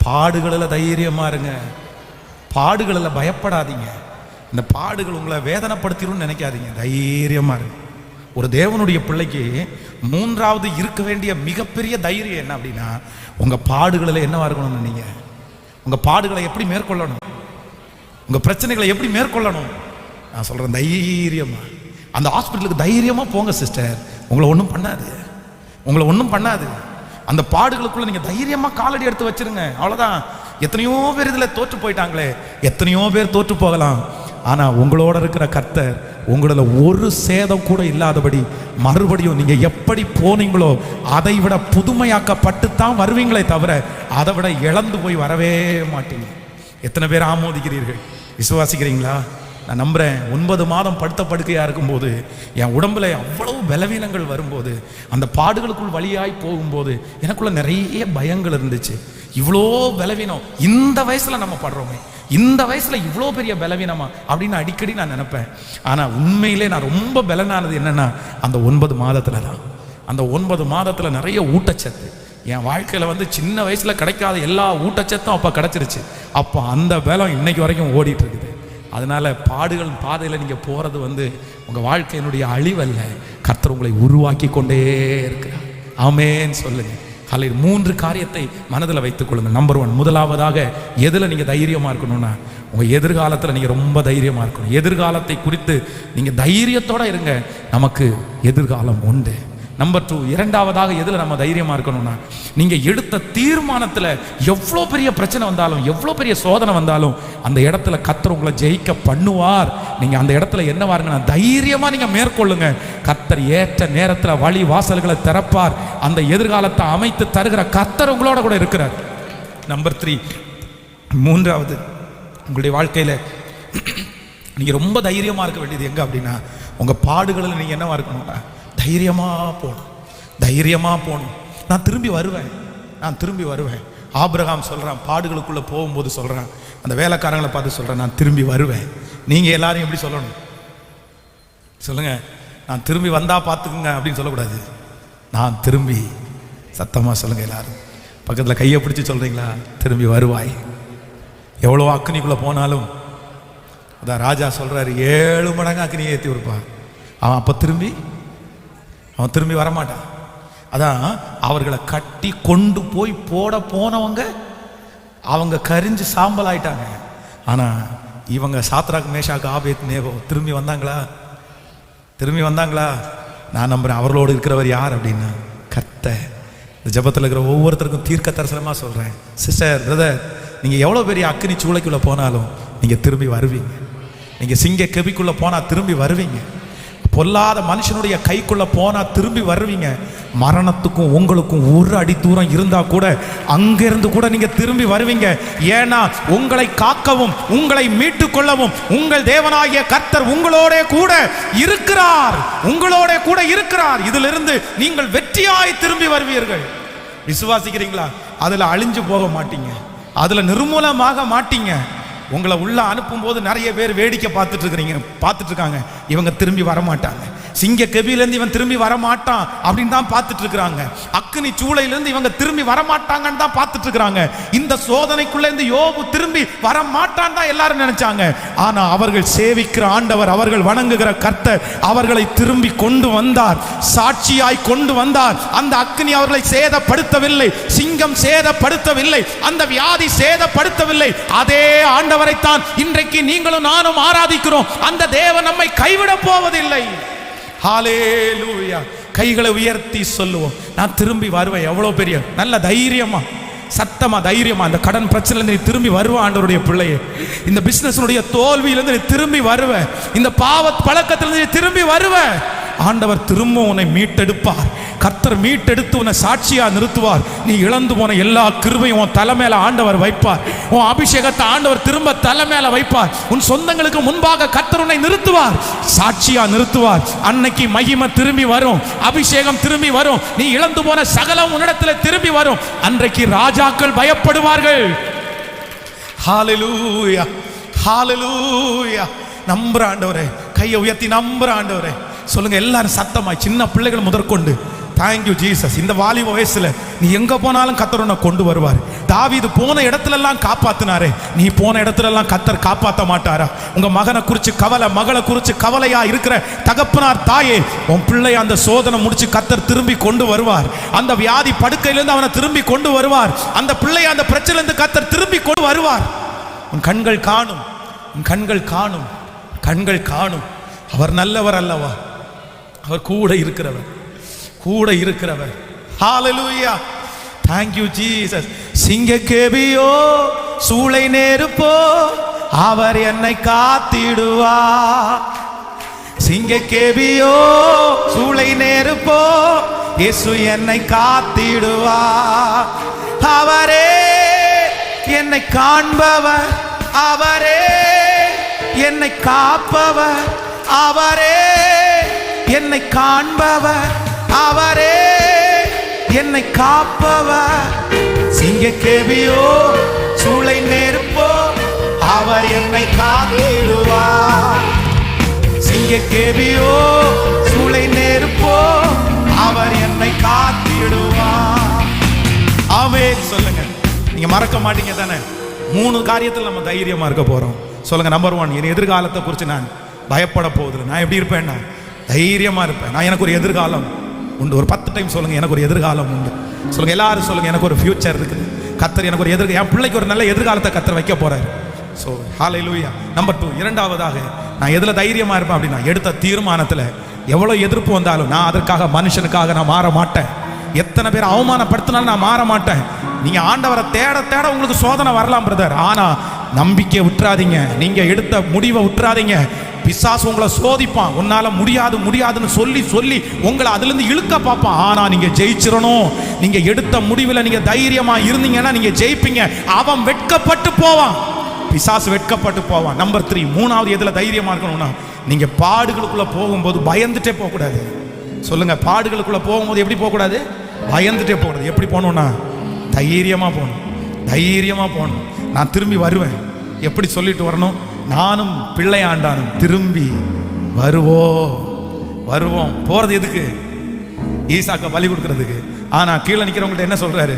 பாடுகளில் தைரியமா இருங்க, பாடுகளில் பயப்படாதீங்க. இந்த பாடுகள் உங்களை வேதனைப்படுத்திடும் நினைக்காதீங்க, தைரியமா இருங்க. ஒரு தேவனுடைய பிள்ளைக்கு மூன்றாவது இருக்க வேண்டிய மிகப்பெரிய தைரியம் என்ன அப்படின்னா, உங்க பாடுகளில் என்னவா இருக்கணும்னு, நீங்க உங்க பாடுகளை எப்படி மேற்கொள்ளணும், உங்க பிரச்சனைகளை எப்படி மேற்கொள்ளணும். நான் சொல்றேன், தைரியமா அந்த ஹாஸ்பிட்டலுக்கு தைரியமா போங்க சிஸ்டர், உங்களை ஒன்றும் பண்ணாது, உங்களை ஒன்றும் பண்ணாது. அந்த பாடுகளுக்குள்ள நீங்க தைரியமா காலடி எடுத்து வச்சிருங்க, அவ்வளவுதான். எத்தனையோ பேர் இதுல தோற்று போயிட்டாங்களே, எத்தனையோ பேர் தோற்று போகலாம். ஆனா உங்களோட இருக்கிற கர்த்தர் உங்களோட ஒரு சேதம் கூட இல்லாதபடி மறுபடியும் நீங்க எப்படி போனீங்களோ அதை விட புதுமையாக்கப்பட்டு தான் வருவீங்களே தவிர அதை விட இழந்து போய் வரவே மாட்டீங்க. எத்தனை பேர் ஆமோதிக்கிறீர்கள்? விசுவாசிக்கிறீங்களா? நான் நம்புறேன். 9 மாதம் படுத்த படுக்கையா இருக்கும்போது, என் உடம்புல அவ்வளவு பலவீனங்கள் வரும்போது, அந்த பாடுகளுக்குள் வழியாய் போகும்போது எனக்குள்ள நிறைய பயங்கள் இருந்துச்சு. இவ்வளோ பலவீனம் இந்த வயசுல நம்ம படுறோமே, இந்த வயசுல இவ்வளோ பெரிய பலவீனமா அப்படின்னு அடிக்கடி நான் நினைப்பேன். ஆனா உண்மையிலே நான் ரொம்ப பலனானது என்னன்னா, அந்த 9 மாதத்துல தான். அந்த 9 மாதத்துல நிறைய ஊட்டச்சத்து என் வாழ்க்கையில சின்ன வயசுல கிடைக்காத எல்லா ஊட்டச்சத்தும் அப்ப கிடைச்சிருச்சு. அப்போ அந்த பலம் இன்னைக்கு வரைக்கும் ஓடிட்டு இருக்குது. அதனால பாடுகள் பாதையில நீங்க போறது உங்க வாழ்க்கையினுடைய அழிவல்ல, கர்த்தர் உங்களை உருவாக்கி கொண்டே இருக்கிறார். ஆமென் சொல்லுங்க. காலையில் 3 காரியத்தை மனதில் வைத்துக் கொள்ளுங்க. நம்பர் 1, முதலாவதாக எதில் நீங்கள் தைரியமாக இருக்கணும்னா, உங்கள் எதிர்காலத்தில் நீங்கள் ரொம்ப தைரியமாக இருக்கணும். எதிர்காலத்தை குறித்து நீங்கள் தைரியத்தோடு இருங்க, நமக்கு எதிர்காலம் உண்டு. நம்பர் 2, இரண்டாவதாக எதில் நம்ம தைரியமாக இருக்கணும்னா, நீங்கள் எடுத்த தீர்மானத்தில் எவ்வளோ பெரிய பிரச்சனை வந்தாலும், எவ்வளோ பெரிய சோதனை வந்தாலும் அந்த இடத்துல கர்த்தர் உங்களை ஜெயிக்க பண்ணுவார். நீங்கள் அந்த இடத்துல என்னவா இருங்கன்னா தைரியமாக நீங்கள் மேற்கொள்ளுங்க. கர்த்தர் ஏற்ற நேரத்தில் வழி வாசல்களை திறப்பார். அந்த எதிர்காலத்தை அமைத்து தருகிற கர்த்தர் உங்களோட கூட இருக்கிறார். நம்பர் 3, மூன்றாவது, உங்களுடைய வாழ்க்கையில் நீங்கள் ரொம்ப தைரியமாக இருக்க வேண்டியது எங்கே அப்படின்னா, உங்கள் பாடுகளில் நீங்கள் என்னவா இருக்கணும்னா தைரியமாக போகணும், தைரியமாக போகணும். நான் திரும்பி வருவேன், நான் திரும்பி வருவேன். ஆபிரகாம் சொல்கிறான், பாடுகளுக்குள்ளே போகும்போது சொல்கிறான், அந்த வேலைக்காரங்களை பார்த்து சொல்கிறேன், நான் திரும்பி வருவேன். நீங்கள் எல்லாரும் எப்படி சொல்லணும் சொல்லுங்க? நான் திரும்பி வந்தால் பார்த்துக்குங்க அப்படின்னு சொல்லக்கூடாது. நான் திரும்பி, சத்தமாக சொல்லுங்க எல்லாரும், பக்கத்தில் கையை பிடிச்சி சொல்கிறீங்களா? திரும்பி வருவாய். எவ்வளோ அக்னிக்குள்ளே போனாலும், அதான் ராஜா சொல்கிறாரு, 7 மடங்கு அக்னியை ஏற்றி விடுப்பான். அவன் அப்போ அவன் திரும்பி வரமாட்டான். அதான் அவர்களை கட்டி கொண்டு போய் போனவங்க அவங்க கரிஞ்சு சாம்பல் ஆயிட்டாங்க. ஆனால் இவங்க சாத்ராக் மேஷாக் ஆபேத் நேகோ திரும்பி வந்தாங்களா? திரும்பி வந்தாங்களா? நான் நம்புறேன் அவர்களோடு இருக்கிறவர் யார் அப்படின்னா கர்த்தர். இந்த ஜெபத்தில் இருக்கிற ஒவ்வொருத்தருக்கும் தீர்க்க தரிசனமாக சொல்கிறேன், சிஸ்டர், பிரதர், நீங்கள் எவ்வளோ பெரிய அக்னி சூளைக்குள்ளே போனாலும் நீங்கள் திரும்பி வருவீங்க. நீங்கள் சிங்க கெபிக்குள்ளே போனால் திரும்பி வருவீங்க. பொல்லாத மனுஷனுடைய கைக்குள்ள போனா திரும்பி வருவீங்க. மரணத்துக்கும் உங்களுக்கும் 1 அடி தூரம் இருந்தா கூட அங்கிருந்து கூட நீங்க திரும்பி வருவீங்க. ஏன்னா உங்களை காக்கவும் உங்களை மீட்டுக் கொள்ளவும் உங்கள் தேவனாகிய கர்த்தர் உங்களோட கூட இருக்கிறார், உங்களோட கூட இருக்கிறார். இதிலிருந்து நீங்கள் வெற்றியாய் திரும்பி வருவீர்கள். விசுவாசிக்கிறீங்களா? அதுல அழிஞ்சு போக மாட்டீங்க, அதுல நிர்மூலமாக மாட்டீங்க. உங்களை உள்ள அனுப்பும் போது நிறைய பேர் வேடிக்கை பார்த்துட்டு இருக்காங்க, இவங்க திரும்பி வரமாட்டாங்க. சிங்க கெபியிலேருந்து இவன் திரும்பி வரமாட்டான் அப்படின்னு தான் பார்த்துட்டு இருக்கிறாங்க. அக்னி சூளையிலேருந்து இவங்க திரும்பி வரமாட்டாங்கன்னு தான் பார்த்துட்டு இருக்கிறாங்க. இந்த சோதனைக்குள்ள இருந்து யோபு திரும்பி வரமாட்டான் தான் எல்லாரும் நினைச்சாங்க. ஆனா அவர்கள் சேவிக்கிற ஆண்டவர், அவர்கள் வணங்குகிற கர்த்தர் அவர்களை திரும்பி கொண்டு வந்தார், சாட்சியாய் கொண்டு வந்தார். அந்த அக்னி அவர்களை சேதப்படுத்தவில்லை, சிங்கம் சேதப்படுத்தவில்லை, அந்த வியாதி சேதப்படுத்தவில்லை. அதே ஆண்டவரைத்தான் இன்றைக்கு நீங்களும் நானும் ஆராதிக்கிறோம். அந்த தேவன் நம்மை கைவிட போவதில்லை. ஹல்லேலூயா. கைகளை உயர்த்தி சொல்லுவோம், நான் திரும்பி வருவேன். எவ்வளவு பெரிய நல்ல தைரியமா, சத்தமா தைரியமா. அந்த கடன் பிரச்சனையிலிருந்து நீ திரும்பி வருவ ஆண்டவருடைய பிள்ளையே. இந்த பிசினஸ்னுடைய தோல்வியிலிருந்து நீ திரும்பி வருவ. இந்த பாவ பழக்கத்திலிருந்து நீ திரும்பி வருவ. ஆண்டவர் திரும்ப உன்னை மீட்டெடுப்பார். கர்த்தர் மீட்டெடுத்து உன்னை சாட்சியா நிறுத்துவார். நீ இழந்து போன எல்லா கிருபையும் உன் தலை மேல ஆண்டவர் வைப்பார். உன் அபிஷேகத்தை ஆண்டவர் திரும்ப தலை மேல வைப்பார். உன் சொந்தங்களுக்கு முன்பாக கர்த்தர் உன்னை நிறுத்துவார், சாட்சியா நிறுத்துவார். அன்னைக்கு மகிமை திரும்பி வரும், அபிஷேகம் திரும்பி வரும், நீ இழந்து போன சகலம் உன்னிடத்துல திரும்பி வரும். அன்றைக்கு ராஜாக்கள் பயப்படுவார்கள். ஹalleluya, ஹalleluya. நம்புற ஆண்டவரே, கையை உயர்த்தி நம்புற ஆண்டவரே சொல்லுங்க எல்லாரும் சத்தமாய், சின்ன பிள்ளைகள் முதற்கொண்டு. Thank you Jesus. இந்த வாலிப வயசுல நீ எங்க போனாலும் கர்த்தர் உன்னை கொண்டு வருவார். தாவீது போன இடத்துல எல்லாம் காப்பாத்தினாரே, நீ போன இடத்துல எல்லாம் கர்த்தர் காப்பாற்ற மாட்டாரா? உங்க மகனை குறிச்சு கவலை, மகளை குறிச்சு கவலையா இருக்கிற தகப்பனார் தாயே, உன் பிள்ளை அந்த சோதனை முடிச்சு கர்த்தர் திரும்பி கொண்டு வருவார். அந்த வியாதி படுக்கையிலிருந்து அவனை திரும்பி கொண்டு வருவார். அந்த பிள்ளை அந்த பிரச்சனையிலிருந்து கர்த்தர் திரும்பி கொண்டு வருவார். உன் கண்கள் காணும், உன் கண்கள் காணும், கண்கள் காணும். அவர் நல்லவர் அல்லவா? அவர் கூட இருக்கிறவர், கூட இருக்கிறவர். ஹalleluya, thank you jesus. சிங்கக்கேபியோ சூளை நெருப்போ அவர் என்னை காத்திடுவார். சிங்கக்கேபியோ சூளை நெருப்போ இயேசு என்னை காத்திடுவார். அவரே என்னை காண்பவர், அவரே என்னை காப்பவர், அவரே என்னை காண்பவர், அவரே என்னை காப்பவர். சிங்கக்கேபியோ சூளை நெருப்போ அவர் என்னை காத்திடுவார். சிங்கக்கேபியோ சூளை நெருப்போ அவர் என்னை காத்திடுவார். ஆமென் சொல்லுங்க. நீங்க மறக்க மாட்டீங்க தானே? 3 காரியத்தில் நம்ம தைரியமா இருக்க போறோம். சொல்லுங்க. நம்பர் 1, என் எதிர்காலத்தை குறித்து நான் பயப்பட போவதில்லை. நான் எப்படி இருப்பேன்? நான் தைரியமா இருப்பேன். நான் எனக்கு ஒரு எதிர்காலம் உண்டு. ஒரு 10 டைம் சொல்லுங்க, எனக்கு ஒரு எதிர்காலம் உண்டு. சொல்லுங்க எல்லாரும் சொல்லுங்க, எனக்கு ஒரு ஃபியூச்சர் இருக்குது. கர்த்தர் எனக்கு ஒரு என் பிள்ளைக்கு ஒரு நல்ல எதிர்காலத்தை கர்த்தர் வைக்க போறாரு. ஸோ ஹalleluya. நம்பர் 2, இரண்டாவதாக நான் எதுல தைரியமா இருப்பேன் அப்படின்னா, எடுத்த தீர்மானத்துல எவ்வளவு எதிர்ப்பு வந்தாலும் நான் அதற்காக மனுஷனுக்காக நான் மாற மாட்டேன். எத்தனை பேர் அவமானப்படுத்தினாலும் நான் மாற மாட்டேன். நீங்க ஆண்டவரை தேட தேட உங்களுக்கு சோதனை வரலாம் பிரதர், ஆனா நம்பிக்கை விட்டுறாதீங்க. நீங்க எடுத்த முடிவை விட்டுறாதீங்க. பிசாசு உங்களை சோதிப்பான், உன்னால முடியாது முடியாதுன்னு சொல்லி சொல்லி உங்களை அதுல இருந்து இழுக்க பார்ப்பான். ஆனா நீங்க ஜெயிச்சிடணும். நீங்க எடுத்த முடிவில் நீங்க தைரியமா இருந்தீங்கன்னா நீங்க ஜெயிப்பீங்க. அவன் வெட்கப்பட்டு போவான், பிசாசு வெட்கப்பட்டு போவான். நம்பர் 3, மூணாவது எதுல தைரியமா இருக்கணும்னா, நீங்க பாடுகளுக்குள்ள போகும்போது பயந்துட்டே போக கூடாது. சொல்லுங்க, பாடுகளுக்குள்ள போகும்போது எப்படி போக கூடாது? பயந்துட்டே போகக்கூடாது. எப்படி போகணும்னா தைரியமா போகணும், தைரியமா போகணும். நான் திரும்பி வருவேன். எப்படி சொல்லிட்டு வரணும்? நானும் பிள்ளையாண்டானும் திரும்பி வருவோம். போறது எதுக்கு? ஈசாக்க பலி கொடுக்கறதுக்கு. ஆனா கீழே நிக்கிறவங்கள்ட்ட என்ன சொல்றாரு?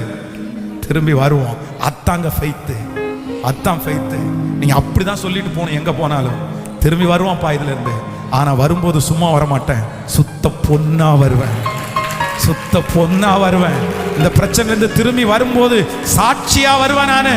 திரும்பி வருவோம். அத்தாங்க ஃபெய்த், அத்தான் ஃபெய்த். நீங்க அப்படிதான் சொல்லிட்டு போகணும். எங்க போனாலும் திரும்பி வருவான்ப்பா இதுல இருந்து. ஆனா வரும்போது சும்மா வர மாட்டேன், சுத்த பொண்ணா வருவேன், சுத்த பொண்ணா வருவேன். இந்த பிரச்சனை இருந்து திரும்பி வரும்போது சாட்சியா வருவேன் நானு.